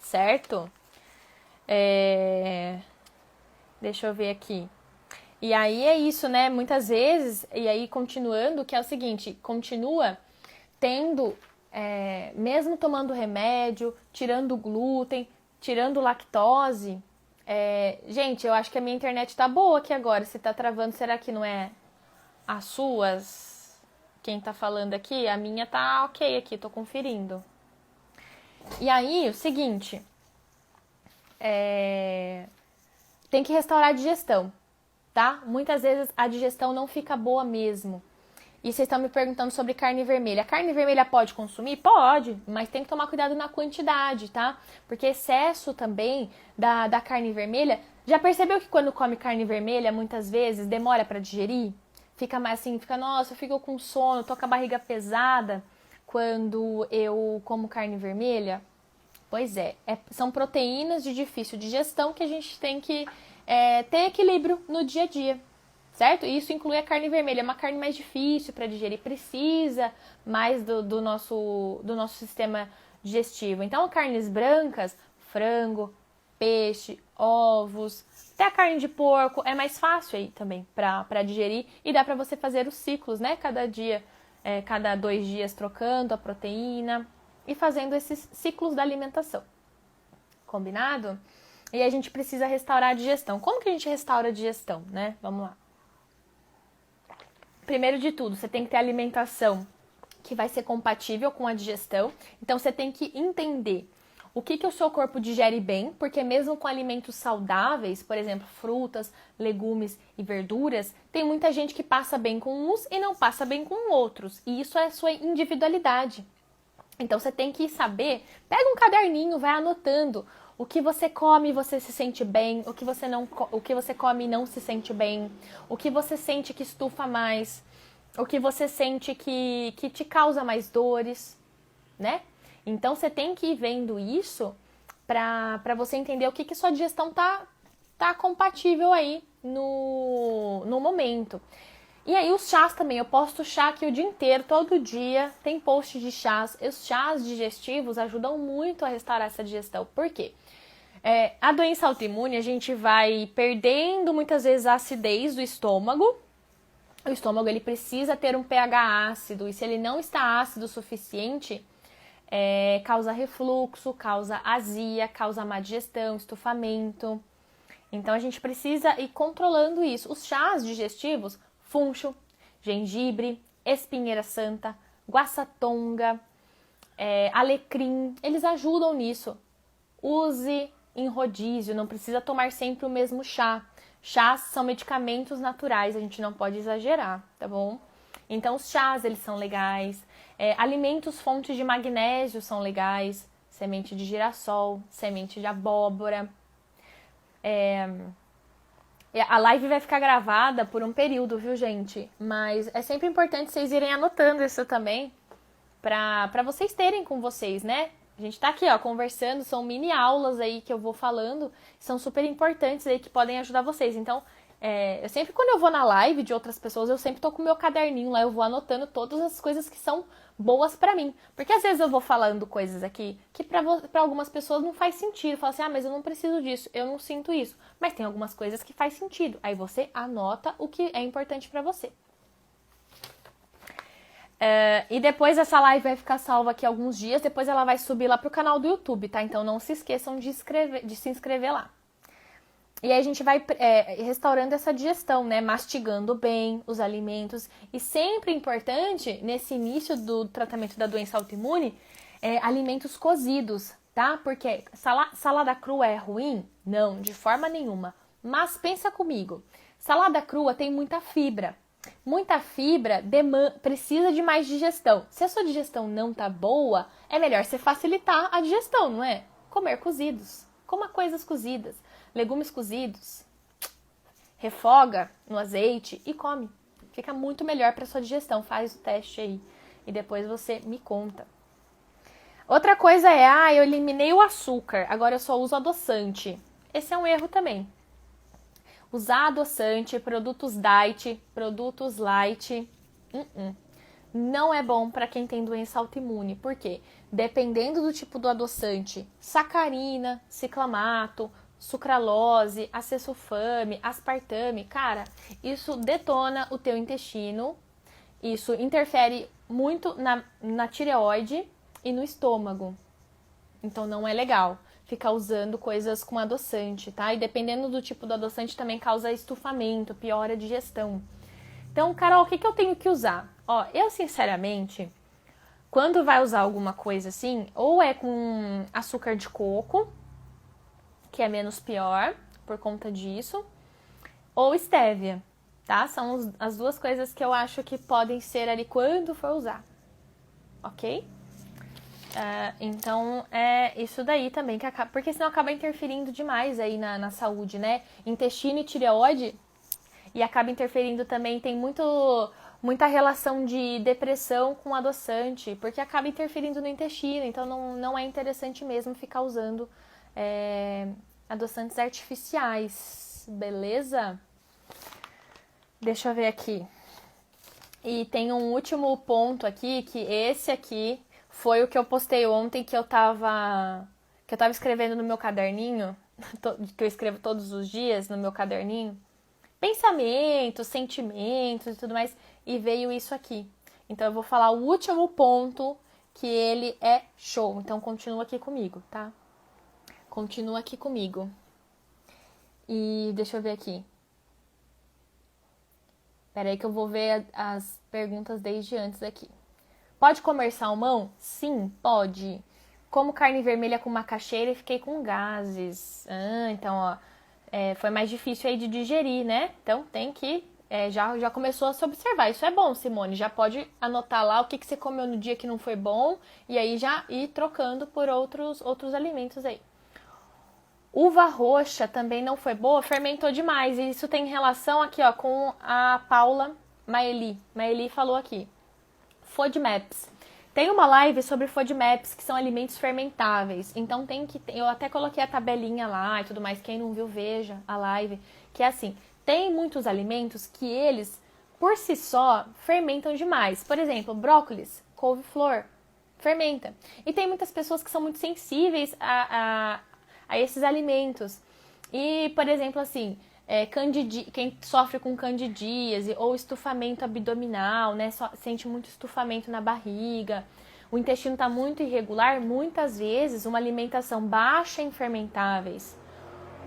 certo? Deixa eu ver aqui. E aí é isso, né, muitas vezes, e aí continuando, que é o seguinte, continua tendo mesmo tomando remédio, tirando glúten, tirando lactose. Gente, eu acho que a minha internet tá boa aqui agora. Se tá travando, será que não é as suas? Quem tá falando aqui? A minha tá ok aqui, tô conferindo. E aí, o seguinte, tem que restaurar a digestão, tá? Muitas vezes a digestão não fica boa mesmo. E vocês estão me perguntando sobre carne vermelha. A carne vermelha pode consumir? Pode, mas tem que tomar cuidado na quantidade, tá? Porque excesso também da carne vermelha... Já percebeu que quando come carne vermelha, muitas vezes, demora para digerir? Fica mais assim, nossa, eu fico com sono, tô com a barriga pesada quando eu como carne vermelha? Pois são proteínas de difícil digestão que a gente tem que ter equilíbrio no dia a dia. Certo? E isso inclui a carne vermelha, é uma carne mais difícil para digerir, precisa mais do nosso sistema digestivo. Então, carnes brancas, frango, peixe, ovos, até a carne de porco é mais fácil aí também para digerir, e dá para você fazer os ciclos, né? Cada dia, cada 2 dias trocando a proteína e fazendo esses ciclos da alimentação. Combinado? E a gente precisa restaurar a digestão. Como que a gente restaura a digestão, né? Vamos lá. Primeiro de tudo, você tem que ter alimentação que vai ser compatível com a digestão. Então, você tem que entender o que o seu corpo digere bem, porque mesmo com alimentos saudáveis, por exemplo, frutas, legumes e verduras, tem muita gente que passa bem com uns e não passa bem com outros. E isso é a sua individualidade. Então, você tem que saber, pega um caderninho, vai anotando O que você come, você se sente bem. O que você não, o que você come e não se sente bem. O que você sente que estufa mais. O que você sente que te causa mais dores, né? Então você tem que ir vendo isso para você entender o que sua digestão tá compatível aí no momento. E aí os chás também, eu posto chá aqui o dia inteiro, todo dia, tem post de chás. Os chás digestivos ajudam muito a restaurar essa digestão. Por quê? A doença autoimune, a gente vai perdendo muitas vezes a acidez do estômago. O estômago ele precisa ter um pH ácido, e se ele não está ácido o suficiente, causa refluxo, causa azia, causa má digestão, estufamento. Então a gente precisa ir controlando isso. Os chás digestivos, funcho, gengibre, espinheira santa, guaçatonga, alecrim, eles ajudam nisso. Use em rodízio, não precisa tomar sempre o mesmo chá. Chás são medicamentos naturais, a gente não pode exagerar, tá bom? Então os chás, eles são legais. Alimentos fontes de magnésio são legais. Semente de girassol, semente de abóbora. A live vai ficar gravada por um período, viu, gente? Mas é sempre importante vocês irem anotando isso também, pra vocês terem com vocês, né? A gente tá aqui, ó, conversando, são mini aulas aí que eu vou falando, são super importantes aí que podem ajudar vocês. Então, eu sempre, quando eu vou na live de outras pessoas, eu sempre tô com o meu caderninho lá, eu vou anotando todas as coisas que são boas pra mim. Porque às vezes eu vou falando coisas aqui que pra algumas pessoas não faz sentido. Fala assim, mas eu não preciso disso, eu não sinto isso. Mas tem algumas coisas que faz sentido. Aí você anota o que é importante pra você. E depois essa live vai ficar salva aqui alguns dias, depois ela vai subir lá pro canal do YouTube, tá? Então não se esqueçam de se inscrever lá. E aí a gente vai restaurando essa digestão, né? Mastigando bem os alimentos. E sempre importante, nesse início do tratamento da doença autoimune, alimentos cozidos, tá? Porque salada crua é ruim? Não, de forma nenhuma. Mas pensa comigo, salada crua tem muita fibra. Muita fibra precisa de mais digestão. Se a sua digestão não tá boa, é melhor você facilitar a digestão, não é? Comer cozidos. Coma coisas cozidas. Legumes cozidos. Refoga no azeite e come. Fica muito melhor para sua digestão. Faz o teste aí e depois você me conta. Outra coisa eu eliminei o açúcar, agora eu só uso adoçante. Esse é um erro também. Usar adoçante, produtos diet, produtos light, não é bom para quem tem doença autoimune. Por quê? Dependendo do tipo do adoçante, sacarina, ciclamato, sucralose, acesulfame, aspartame, cara, isso detona o teu intestino, isso interfere muito na tireoide e no estômago. Então não é legal ficar usando coisas com adoçante, tá? E dependendo do tipo do adoçante também causa estufamento, piora a digestão. Então, Carol, o que eu tenho que usar? Eu sinceramente, quando vai usar alguma coisa assim, ou é com açúcar de coco, que é menos pior por conta disso, ou stevia, tá? São as duas coisas que eu acho que podem ser ali quando for usar, ok? Então, é isso daí também, porque senão acaba interferindo demais aí na saúde, né? Intestino e tireoide, e acaba interferindo também, tem muita relação de depressão com adoçante, porque acaba interferindo no intestino, então não é interessante mesmo ficar usando adoçantes artificiais, beleza? Deixa eu ver aqui. E tem um último ponto aqui, que esse aqui foi o que eu postei ontem, que eu tava escrevendo no meu caderninho, que eu escrevo todos os dias no meu caderninho. Pensamentos, sentimentos e tudo mais, e veio isso aqui. Então eu vou falar o último ponto, que ele é show. Então continua aqui comigo, tá? Continua aqui comigo. E deixa eu ver aqui. Peraí que eu vou ver as perguntas desde antes aqui. Pode comer salmão? Sim, pode. Como carne vermelha com macaxeira e fiquei com gases. Então, foi mais difícil aí de digerir, né? Então, tem que... já começou a se observar. Isso é bom, Simone. Já pode anotar lá o que você comeu no dia que não foi bom. E aí, já ir trocando por outros alimentos aí. Uva roxa também não foi boa, fermentou demais. E isso tem relação aqui, ó, com a Paula Maeli. Maeli falou aqui. FODMAPs. Tem uma live sobre FODMAPs, que são alimentos fermentáveis. Então eu até coloquei a tabelinha lá e tudo mais. Quem não viu, veja a live. Que é assim, tem muitos alimentos que eles, por si só, fermentam demais. Por exemplo, brócolis, couve-flor, fermenta. E tem muitas pessoas que são muito sensíveis a esses alimentos. E, por exemplo, assim, quem sofre com candidíase ou estufamento abdominal, né, sente muito estufamento na barriga, o intestino está muito irregular, muitas vezes uma alimentação baixa em fermentáveis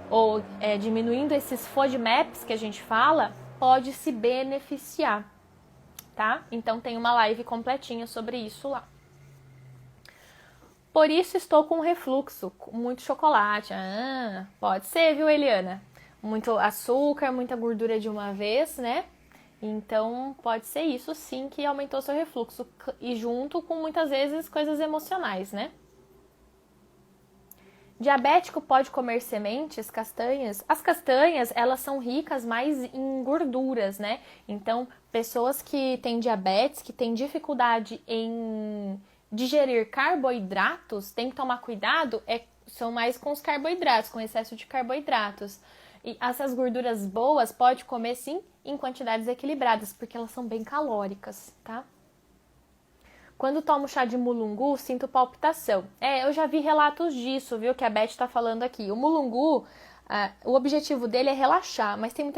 ou diminuindo esses FODMAPs que a gente fala, pode se beneficiar, tá? Então tem uma live completinha sobre isso lá. Por isso estou com refluxo, com muito chocolate. Ah, pode ser, viu, Eliana? Muito açúcar, muita gordura de uma vez, né? Então, pode ser isso sim que aumentou seu refluxo. E junto com, muitas vezes, coisas emocionais, né? Diabético pode comer sementes, castanhas? As castanhas, elas são ricas mais em gorduras, né? Então, pessoas que têm diabetes, que têm dificuldade em digerir carboidratos, tem que tomar cuidado, são mais com os carboidratos, com excesso de carboidratos. E essas gorduras boas pode comer sim em quantidades equilibradas, porque elas são bem calóricas, tá? Quando tomo chá de mulungu, sinto palpitação. Eu já vi relatos disso, viu, que a Beth tá falando aqui. O mulungu, o objetivo dele é relaxar, mas tem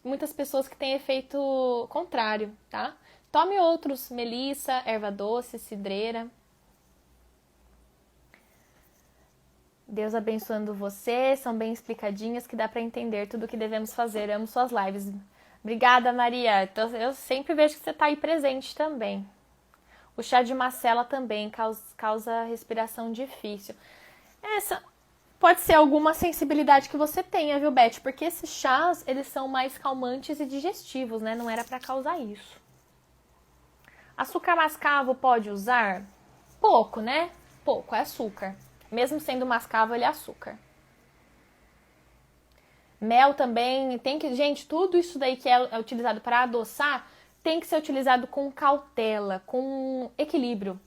muitas pessoas que têm efeito contrário, tá? Tome outros, melissa, erva doce, cidreira. Deus abençoando você, são bem explicadinhas que dá para entender tudo o que devemos fazer. Amo suas lives. Obrigada, Maria. Eu sempre vejo que você está aí presente também. O chá de macela também causa respiração difícil. Essa pode ser alguma sensibilidade que você tenha, viu, Beth? Porque esses chás, eles são mais calmantes e digestivos, né? Não era para causar isso. Açúcar mascavo pode usar? Pouco, né? Pouco, é açúcar. Mesmo sendo mascavo, ele é açúcar. Mel também, gente, tudo isso daí que é utilizado para adoçar, tem que ser utilizado com cautela, com equilíbrio,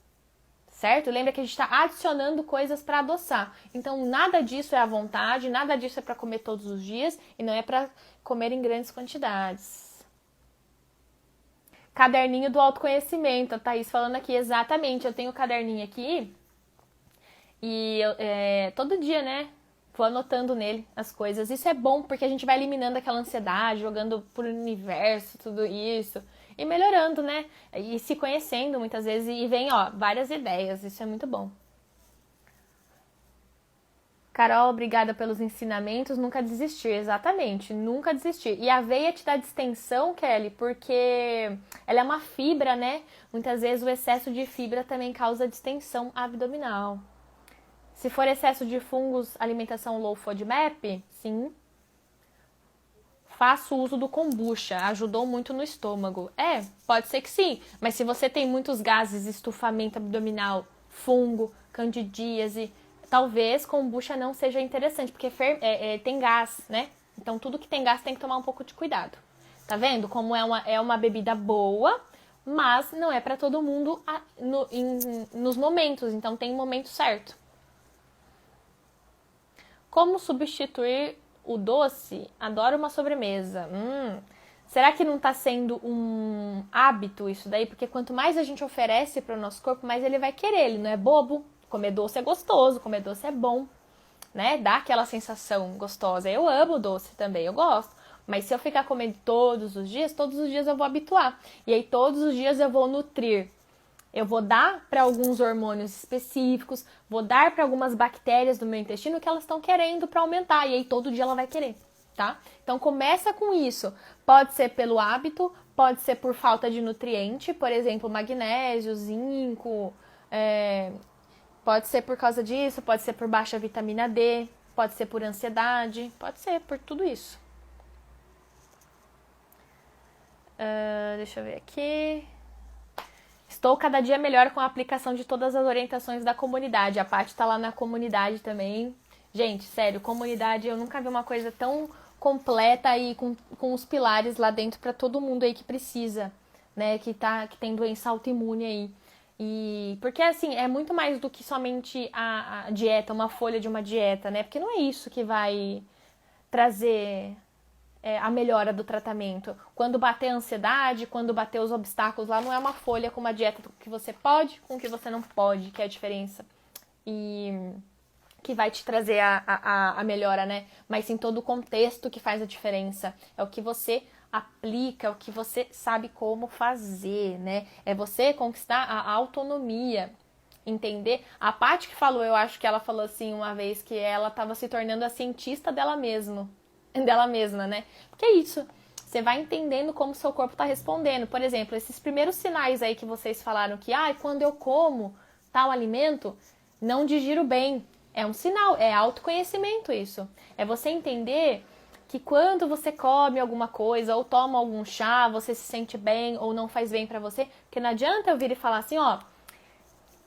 certo? Lembra que a gente está adicionando coisas para adoçar. Então, nada disso é à vontade, nada disso é para comer todos os dias e não é para comer em grandes quantidades. Caderninho do autoconhecimento, a Thaís falando aqui, exatamente, eu tenho o caderninho aqui e todo dia, né, vou anotando nele as coisas. Isso é bom porque a gente vai eliminando aquela ansiedade, jogando pro universo, tudo isso, e melhorando, né, e se conhecendo muitas vezes, e vem, várias ideias, isso é muito bom. Carol, obrigada pelos ensinamentos, nunca desistir, exatamente, nunca desistir. E a aveia te dá distensão, Kelly, porque ela é uma fibra, né? Muitas vezes o excesso de fibra também causa distensão abdominal. Se for excesso de fungos, alimentação low FODMAP, sim. Faço uso do kombucha, ajudou muito no estômago. Pode ser que sim, mas se você tem muitos gases, estufamento abdominal, fungo, candidíase, talvez kombucha não seja interessante, porque tem gás, né? Então tudo que tem gás tem que tomar um pouco de cuidado. Tá vendo como é uma bebida boa, mas não é para todo mundo nos momentos, então tem um momento certo. Como substituir o doce? Adoro uma sobremesa. Será que não está sendo um hábito isso daí? Porque quanto mais a gente oferece para o nosso corpo, mais ele vai querer. Ele não é bobo. Comer doce é gostoso, comer doce é bom, né? Dá aquela sensação gostosa. Eu amo doce também, eu gosto. Mas se eu ficar comendo todos os dias eu vou habituar. E aí todos os dias eu vou nutrir. Eu vou dar para alguns hormônios específicos, vou dar para algumas bactérias do meu intestino que elas estão querendo para aumentar. E aí todo dia ela vai querer, tá? Então começa com isso. Pode ser pelo hábito, pode ser por falta de nutriente, por exemplo, magnésio, zinco, pode ser por causa disso, pode ser por baixa vitamina D, pode ser por ansiedade, pode ser por tudo isso. Deixa eu ver aqui. Estou cada dia melhor com a aplicação de todas as orientações da comunidade. A Paty está lá na comunidade também. Gente, sério, comunidade, eu nunca vi uma coisa tão completa e com os pilares lá dentro para todo mundo aí que precisa, né? Que tem doença autoimune aí. E porque assim, é muito mais do que somente a dieta, uma folha de uma dieta, né? Porque não é isso que vai trazer a melhora do tratamento. Quando bater a ansiedade, quando bater os obstáculos lá, não é uma folha com uma dieta que você pode, com que você não pode, que é a diferença. E que vai te trazer a melhora, né? Mas sim todo o contexto que faz a diferença. É o que você aplica, é o que você sabe como fazer, né? É você conquistar a autonomia, entender. A Paty que falou, eu acho que ela falou assim uma vez que ela estava se tornando a cientista dela mesma, né? Porque é isso. Você vai entendendo como seu corpo está respondendo. Por exemplo, esses primeiros sinais aí que vocês falaram que, quando eu como tal alimento, não digiro bem. É um sinal, é autoconhecimento isso. É você entender que quando você come alguma coisa ou toma algum chá, você se sente bem ou não faz bem pra você. Porque não adianta eu vir e falar assim, ó,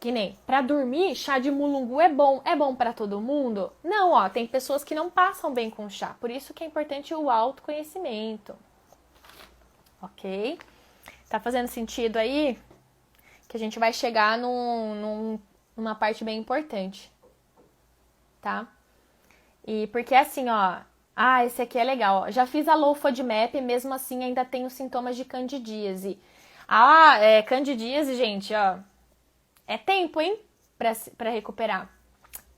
que nem, pra dormir, chá de mulungu é bom pra todo mundo? Não, ó, tem pessoas que não passam bem com chá. Por isso que é importante o autoconhecimento. Ok? Tá fazendo sentido aí? Que a gente vai chegar numa parte bem importante. Tá? E porque assim, ó, esse aqui é legal, ó. Já fiz a Low FODMAP, mesmo assim ainda tenho sintomas de candidíase. Candidíase, gente, ó, é tempo, hein, pra recuperar.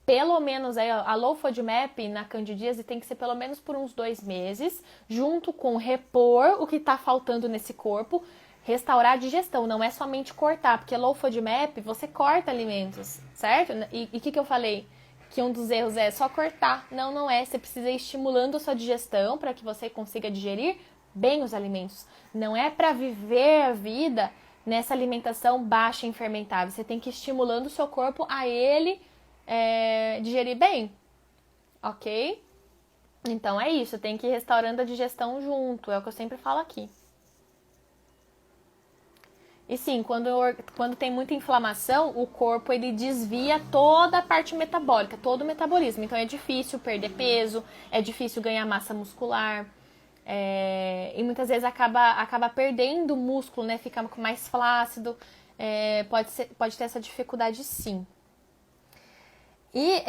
Pelo menos aí, ó, a Low FODMAP na candidíase tem que ser pelo menos por uns 2 meses, junto com repor o que tá faltando nesse corpo, restaurar a digestão, não é somente cortar, porque Low FODMAP você corta alimentos, certo? E o que eu falei? Que um dos erros é só cortar. Não, não é. Você precisa ir estimulando a sua digestão para que você consiga digerir bem os alimentos. Não é para viver a vida nessa alimentação baixa em fermentável. Você tem que ir estimulando o seu corpo a ele digerir bem. Ok? Então é isso. Tem que ir restaurando a digestão junto. É o que eu sempre falo aqui. E sim, quando tem muita inflamação, o corpo ele desvia toda a parte metabólica, todo o metabolismo. Então é difícil perder peso, é difícil ganhar massa muscular. E muitas vezes acaba perdendo o músculo, né? Fica mais flácido. Pode ter essa dificuldade sim. E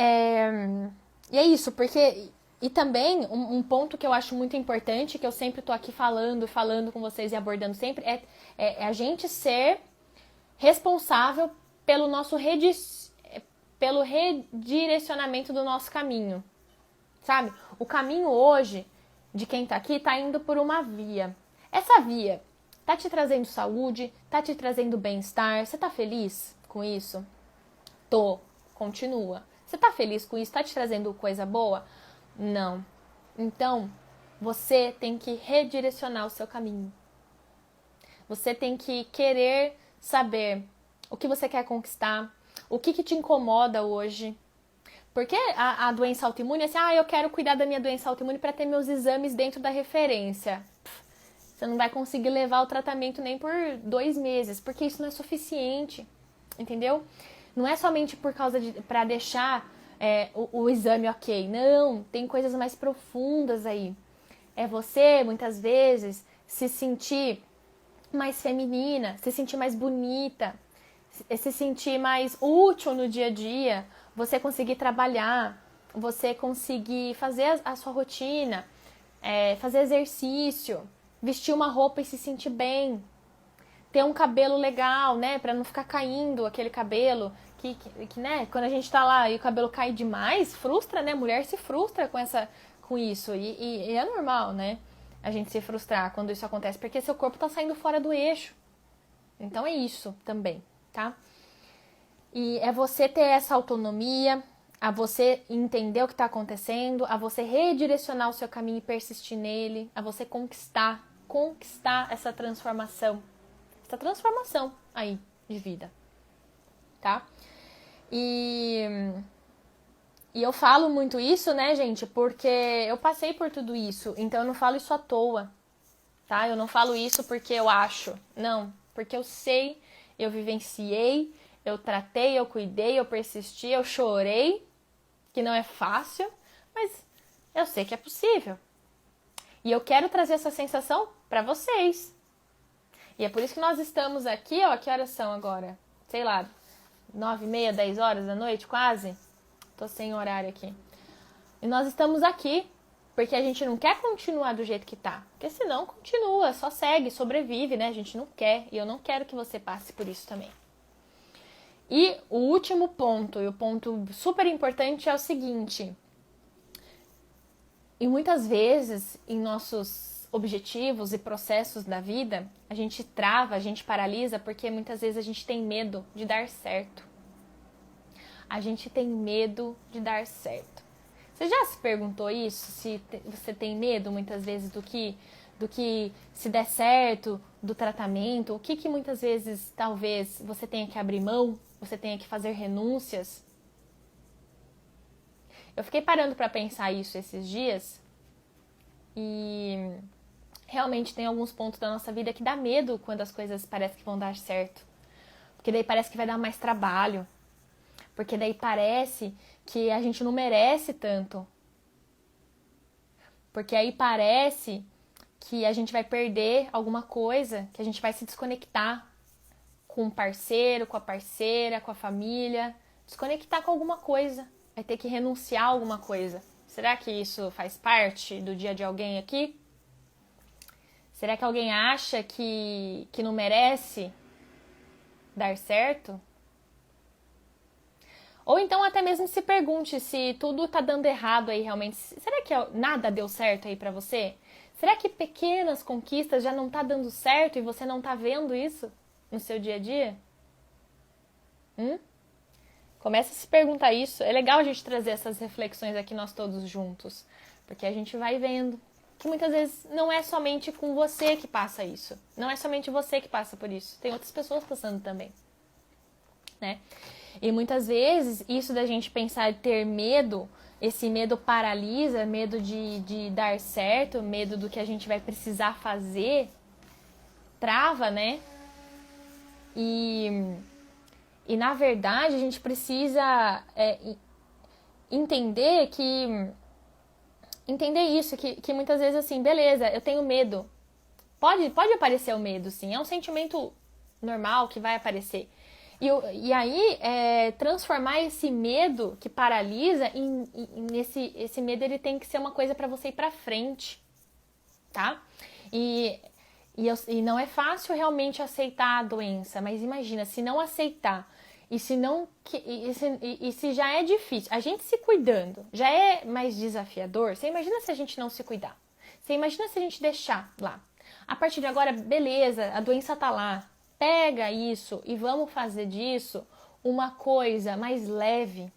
é isso, porque... E também, um ponto que eu acho muito importante, que eu sempre tô aqui falando com vocês e abordando sempre, é a gente ser responsável pelo redirecionamento do nosso caminho, sabe? O caminho hoje, de quem tá aqui, tá indo por uma via. Essa via tá te trazendo saúde, tá te trazendo bem-estar, você tá feliz com isso? Tô, continua. Você tá feliz com isso? Tá te trazendo coisa boa? Não. Então, você tem que redirecionar o seu caminho. Você tem que querer saber o que você quer conquistar, o que te incomoda hoje. Porque a doença autoimune é assim, eu quero cuidar da minha doença autoimune para ter meus exames dentro da referência. Você não vai conseguir levar o tratamento nem por 2 meses, porque isso não é suficiente, entendeu? Não é somente por causa para deixar o exame ok. Não, tem coisas mais profundas aí. É você, muitas vezes, se sentir mais feminina, se sentir mais bonita, se sentir mais útil no dia a dia, você conseguir trabalhar, você conseguir fazer a sua rotina, fazer exercício, vestir uma roupa e se sentir bem, ter um cabelo legal, né, pra não ficar caindo aquele cabelo, que né, quando a gente tá lá e o cabelo cai demais, frustra, né, mulher se frustra com isso, e é normal, né, a gente se frustrar quando isso acontece, porque seu corpo tá saindo fora do eixo, então é isso também, tá? E é você ter essa autonomia, a você entender o que está acontecendo, a você redirecionar o seu caminho e persistir nele, a você conquistar essa transformação aí de vida, tá? E eu falo muito isso, né, gente, porque eu passei por tudo isso, então eu não falo isso à toa, tá? Eu não falo isso porque eu acho, não, porque eu sei, eu vivenciei, eu tratei, eu cuidei, eu persisti, eu chorei, que não é fácil, mas eu sei que é possível. E eu quero trazer essa sensação para vocês. E é por isso que nós estamos aqui, ó, que horas são agora? Sei lá, 9h30, 10 horas da noite, quase. Tô sem horário aqui. E nós estamos aqui porque a gente não quer continuar do jeito que tá. Porque senão continua, só segue, sobrevive, né? A gente não quer. E eu não quero que você passe por isso também. E o último ponto, e o ponto super importante é o seguinte. E muitas vezes, em nossos objetivos e processos da vida, a gente trava, a gente paralisa, porque muitas vezes a gente tem medo de dar certo. A gente tem medo de dar certo. Você já se perguntou isso? Se você tem medo, muitas vezes, do que se der certo, do tratamento? O que muitas vezes, talvez, você tenha que abrir mão? Você tenha que fazer renúncias? Eu fiquei parando para pensar isso esses dias e realmente tem alguns pontos da nossa vida que dá medo quando as coisas parecem que vão dar certo. Porque daí parece que vai dar mais trabalho. Porque daí parece que a gente não merece tanto. Porque aí parece que a gente vai perder alguma coisa, que a gente vai se desconectar com o parceiro, com a parceira, com a família. Desconectar com alguma coisa. Vai ter que renunciar a alguma coisa. Será que isso faz parte do dia de alguém aqui? Será que alguém acha que não merece dar certo? Ou então até mesmo se pergunte se tudo tá dando errado aí realmente. Será que nada deu certo aí pra você? Será que pequenas conquistas já não tá dando certo e você não tá vendo isso no seu dia a dia? Começa a se perguntar isso. É legal a gente trazer essas reflexões aqui nós todos juntos. Porque a gente vai vendo que muitas vezes não é somente com você que passa isso. Não é somente você que passa por isso. Tem outras pessoas passando também. Né? E muitas vezes isso da gente pensar em ter medo, esse medo paralisa, medo de dar certo, medo do que a gente vai precisar fazer, trava, né? E na verdade a gente precisa entender isso, que muitas vezes assim, beleza, eu tenho medo. Pode aparecer o medo, sim, é um sentimento normal que vai aparecer. E aí, transformar esse medo que paralisa esse medo, ele tem que ser uma coisa para você ir pra frente, tá? E não é fácil realmente aceitar a doença, mas imagina, se não aceitar, e se já é difícil, a gente se cuidando já é mais desafiador, você imagina se a gente não se cuidar? Você imagina se a gente deixar lá? A partir de agora, beleza, a doença tá lá, pega isso e vamos fazer disso uma coisa mais leve.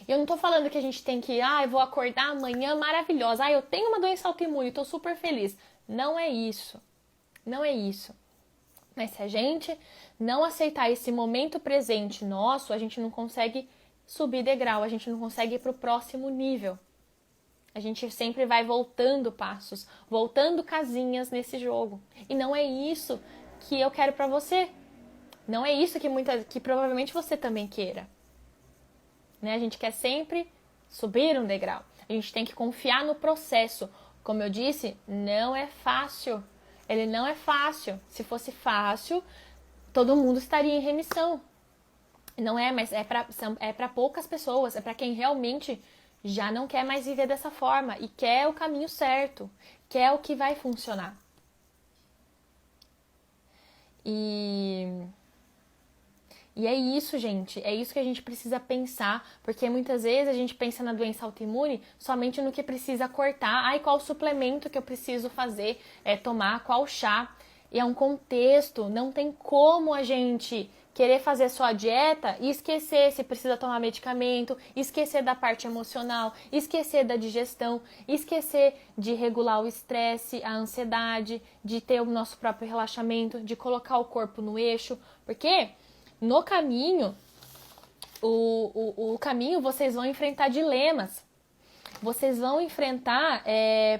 Eu não tô falando que a gente tem que, eu vou acordar amanhã maravilhosa, eu tenho uma doença autoimune, tô super feliz. Não é isso. Não é isso. Mas se a gente não aceitar esse momento presente nosso, a gente não consegue subir degrau, a gente não consegue ir pro próximo nível. A gente sempre vai voltando passos, voltando casinhas nesse jogo. E não é isso que eu quero pra você. Não é isso que provavelmente você também queira. Né? A gente quer sempre subir um degrau. A gente tem que confiar no processo. Como eu disse, não é fácil. Ele não é fácil. Se fosse fácil, todo mundo estaria em remissão. Não é, mas é para poucas pessoas. É para quem realmente já não quer mais viver dessa forma e quer o caminho certo, quer o que vai funcionar. E é isso, gente. É isso que a gente precisa pensar, porque muitas vezes a gente pensa na doença autoimune somente no que precisa cortar. Qual suplemento que eu preciso fazer, tomar, qual chá. E é um contexto, não tem como a gente querer fazer só a dieta e esquecer se precisa tomar medicamento, esquecer da parte emocional, esquecer da digestão, esquecer de regular o estresse, a ansiedade, de ter o nosso próprio relaxamento, de colocar o corpo no eixo, porque no caminho, o caminho vocês vão enfrentar dilemas, vocês vão enfrentar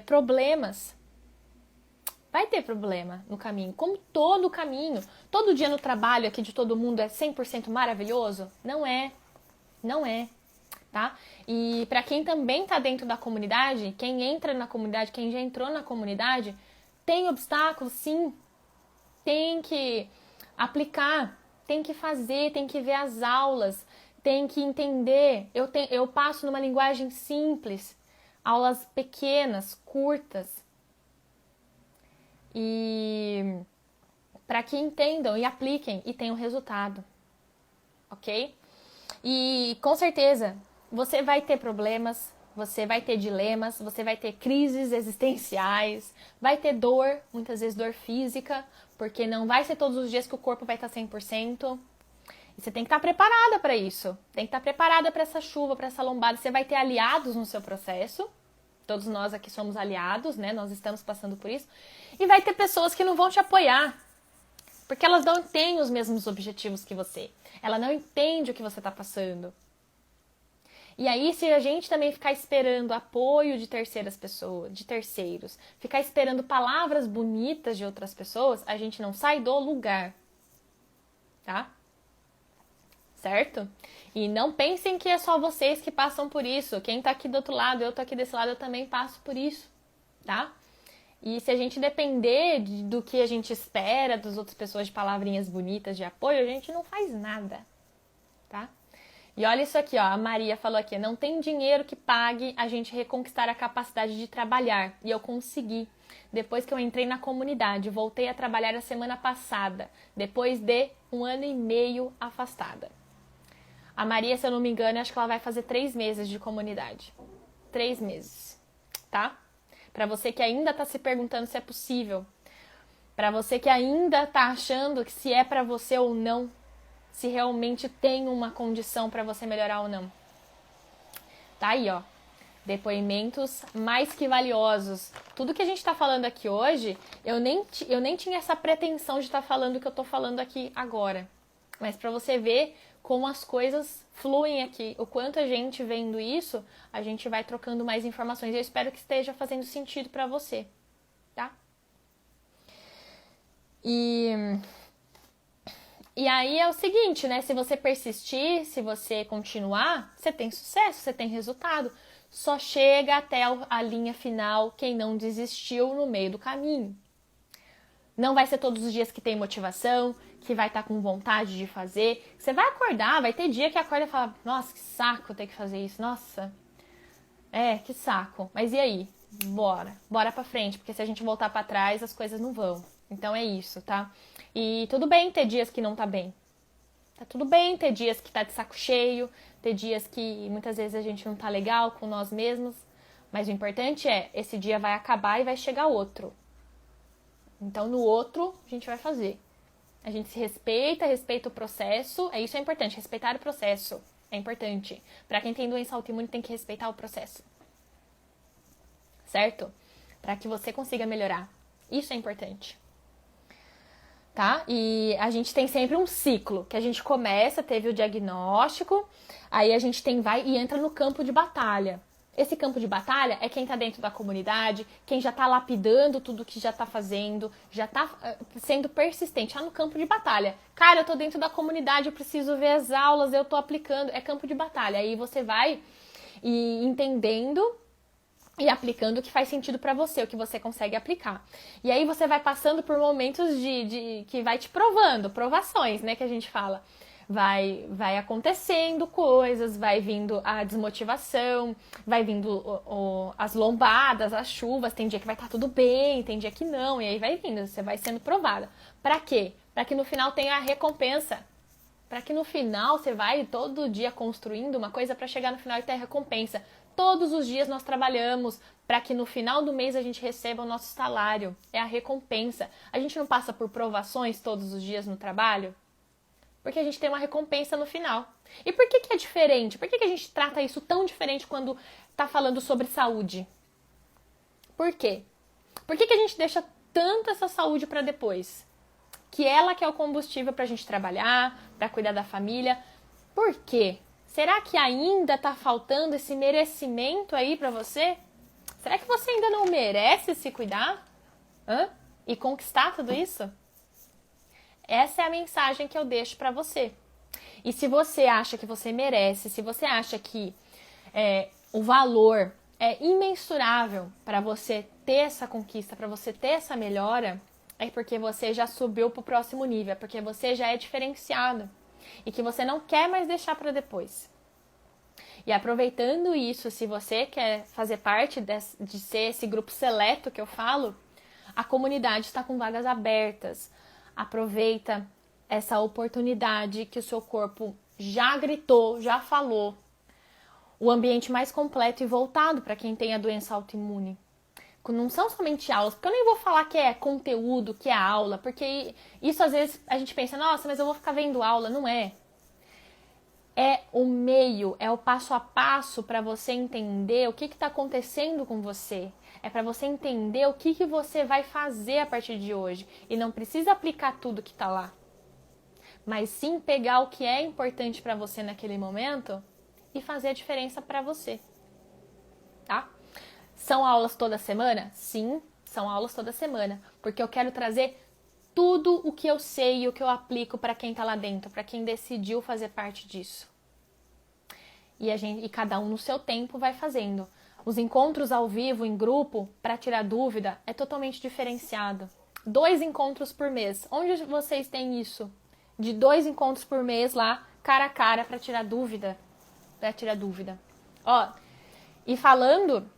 problemas. Vai ter problema no caminho, como todo caminho. Todo dia no trabalho aqui de todo mundo é 100% maravilhoso? Não é. Não é. tá? E para quem também tá dentro da comunidade, quem entra na comunidade, quem já entrou na comunidade, tem obstáculos, sim. Tem que aplicar, tem que fazer, tem que ver as aulas, tem que entender. Eu passo numa linguagem simples, aulas pequenas, curtas. E para que entendam e apliquem e tenham resultado, ok? E com certeza você vai ter problemas, você vai ter dilemas, você vai ter crises existenciais, vai ter dor, muitas vezes dor física, porque não vai ser todos os dias que o corpo vai estar 100%. E você tem que estar preparada para isso, tem que estar preparada para essa chuva, para essa lombada. Você vai ter aliados no seu processo. Todos nós aqui somos aliados, né? Nós estamos passando por isso. E vai ter pessoas que não vão te apoiar, porque elas não têm os mesmos objetivos que você. Ela não entende o que você está passando. E aí, se a gente também ficar esperando apoio de terceiras pessoas, de terceiros, ficar esperando palavras bonitas de outras pessoas, a gente não sai do lugar. Tá? Certo? E não pensem que é só vocês que passam por isso. Quem tá aqui do outro lado, eu tô aqui desse lado, eu também passo por isso, tá? E se a gente depender do que a gente espera das outras pessoas de palavrinhas bonitas de apoio, a gente não faz nada, tá? E olha isso aqui, ó, a Maria falou aqui, não tem dinheiro que pague a gente reconquistar a capacidade de trabalhar. E eu consegui. Depois que eu entrei na comunidade, voltei a trabalhar a semana passada, depois de 1 ano e meio afastada. A Maria, se eu não me engano, acho que ela vai fazer 3 meses de comunidade. 3 meses, tá? Pra você que ainda tá se perguntando se é possível. Pra você que ainda tá achando que se é pra você ou não. Se realmente tem uma condição pra você melhorar ou não. Tá aí, ó. Depoimentos mais que valiosos. Tudo que a gente tá falando aqui hoje, eu nem tinha essa pretensão de estar falando o que eu tô falando aqui agora. Mas pra você ver como as coisas fluem aqui, o quanto a gente vendo isso, a gente vai trocando mais informações. Eu espero que esteja fazendo sentido pra você, tá? E aí é o seguinte, né? Se você persistir, se você continuar, você tem sucesso, você tem resultado. Só chega até a linha final quem não desistiu no meio do caminho. Não vai ser todos os dias que tem motivação, que vai estar com vontade de fazer. Você vai acordar, vai ter dia que acorda e fala, nossa, que saco ter que fazer isso, nossa. Que saco. Mas e aí? Bora pra frente, porque se a gente voltar pra trás, as coisas não vão. Então é isso, tá? E tudo bem ter dias que não tá bem. Tá tudo bem ter dias que tá de saco cheio, ter dias que muitas vezes a gente não tá legal com nós mesmos. Mas o importante é, esse dia vai acabar e vai chegar outro. Então, no outro, a gente vai fazer. A gente se respeita, respeita o processo. Isso é importante, respeitar o processo. É importante. Para quem tem doença autoimune, tem que respeitar o processo. Certo? Para que você consiga melhorar. Isso é importante. Tá? E a gente tem sempre um ciclo, que a gente começa, teve o diagnóstico, aí a gente vai e entra no campo de batalha. Esse campo de batalha é quem tá dentro da comunidade, quem já tá lapidando tudo que já tá fazendo, já tá sendo persistente, no campo de batalha. Cara, eu tô dentro da comunidade, eu preciso ver as aulas, eu tô aplicando, é campo de batalha. Aí você vai entendendo e aplicando o que faz sentido pra você, o que você consegue aplicar. E aí você vai passando por momentos de que vai te provando, provações, né, que a gente fala. Vai acontecendo coisas, vai vindo a desmotivação, vai vindo as lombadas, as chuvas, tem dia que vai estar tudo bem, tem dia que não, e aí vai vindo, você vai sendo provada. Pra quê? Pra que no final tenha a recompensa. Pra que no final você vai todo dia construindo uma coisa pra chegar no final e ter a recompensa. Todos os dias nós trabalhamos para que no final do mês a gente receba o nosso salário. É a recompensa. A gente não passa por provações todos os dias no trabalho? Porque a gente tem uma recompensa no final. E por que é diferente? Por que a gente trata isso tão diferente quando tá falando sobre saúde? Por quê? Por que a gente deixa tanto essa saúde para depois? Que ela que é o combustível pra gente trabalhar, pra cuidar da família. Por quê? Será que ainda tá faltando esse merecimento aí pra você? Será que você ainda não merece se cuidar? E conquistar tudo isso? Essa é a mensagem que eu deixo pra você. E se você acha que você merece, se você acha que o valor é imensurável para você ter essa conquista, para você ter essa melhora, é porque você já subiu para o próximo nível, é porque você já é diferenciado e que você não quer mais deixar para depois. E aproveitando isso, se você quer fazer parte de ser esse grupo seleto que eu falo, a comunidade está com vagas abertas. Aproveita essa oportunidade que o seu corpo já gritou, já falou. O ambiente mais completo e voltado para quem tem a doença autoimune. Não são somente aulas, porque eu nem vou falar que é conteúdo, que é aula, porque isso às vezes a gente pensa, nossa, mas eu vou ficar vendo aula. Não é. É o meio, é o passo a passo para você entender o que está acontecendo com você. É para você entender o que você vai fazer a partir de hoje. E não precisa aplicar tudo que está lá. Mas sim pegar o que é importante para você naquele momento e fazer a diferença para você. Tá? São aulas toda semana? Sim, são aulas toda semana. Porque eu quero trazer tudo o que eu sei e o que eu aplico para quem está lá dentro, para quem decidiu fazer parte disso. E cada um no seu tempo vai fazendo. Os encontros ao vivo, em grupo, para tirar dúvida, é totalmente diferenciado. 2 encontros por mês. Onde vocês têm isso? De 2 encontros por mês lá, cara a cara, para tirar dúvida. Ó, e falando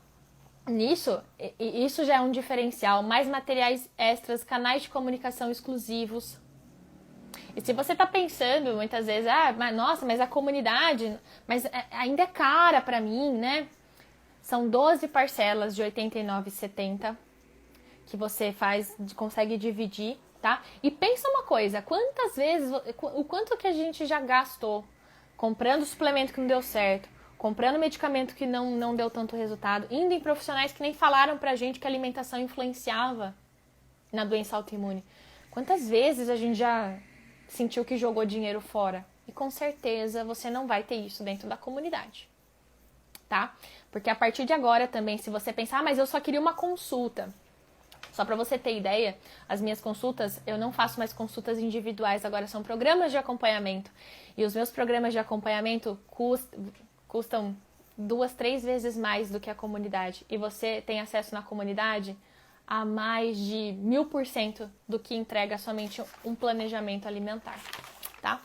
nisso, isso já é um diferencial. Mais materiais extras, canais de comunicação exclusivos. E se você tá pensando muitas vezes, mas a comunidade, mas ainda é cara para mim, né? São 12 parcelas de R$ 89,70 que você consegue dividir, tá? E pensa uma coisa, quantas vezes, o quanto que a gente já gastou comprando suplemento que não deu certo, comprando medicamento que não deu tanto resultado, indo em profissionais que nem falaram pra gente que a alimentação influenciava na doença autoimune. Quantas vezes a gente já sentiu que jogou dinheiro fora? E com certeza você não vai ter isso dentro da comunidade, tá? Porque a partir de agora também, se você pensar, mas eu só queria uma consulta. Só para você ter ideia, as minhas consultas, eu não faço mais consultas individuais, agora são programas de acompanhamento. E os meus programas de acompanhamento custam 2, 3 vezes mais do que a comunidade. E você tem acesso na comunidade a mais de 1000% do que entrega somente um planejamento alimentar, tá?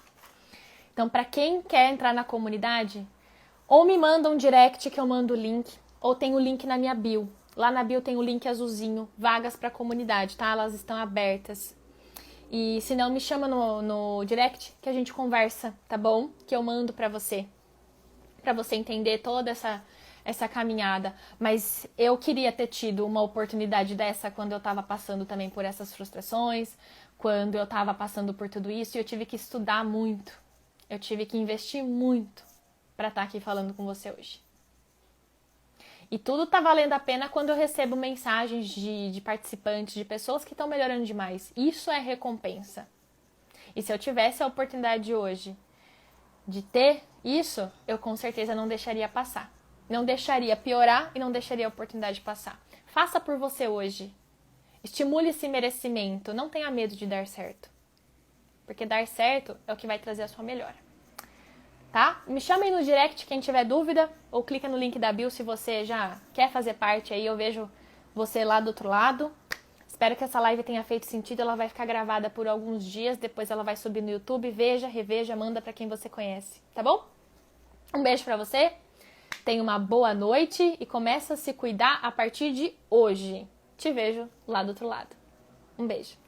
Então, para quem quer entrar na comunidade, ou me manda um direct que eu mando o link, ou tem o link na minha bio. Lá na bio tem o link azulzinho, vagas para comunidade, tá? Elas estão abertas. E se não, me chama no direct que a gente conversa, tá bom? Que eu mando para você entender toda essa caminhada. Mas eu queria ter tido uma oportunidade dessa quando eu tava passando também por essas frustrações, quando eu tava passando por tudo isso, e eu tive que estudar muito. Eu tive que investir muito para estar aqui falando com você hoje. E tudo tá valendo a pena quando eu recebo mensagens de participantes, de pessoas que estão melhorando demais. Isso é recompensa. E se eu tivesse a oportunidade hoje de ter isso, eu com certeza não deixaria passar. Não deixaria piorar e não deixaria a oportunidade passar. Faça por você hoje. Estimule esse merecimento. Não tenha medo de dar certo. Porque dar certo é o que vai trazer a sua melhora. Tá? Me chama aí no direct quem tiver dúvida, ou clica no link da bio se você já quer fazer parte aí, eu vejo você lá do outro lado. Espero que essa live tenha feito sentido, ela vai ficar gravada por alguns dias, depois ela vai subir no YouTube, veja, reveja, manda pra quem você conhece, tá bom? Um beijo pra você, tenha uma boa noite e começa a se cuidar a partir de hoje. Te vejo lá do outro lado. Um beijo.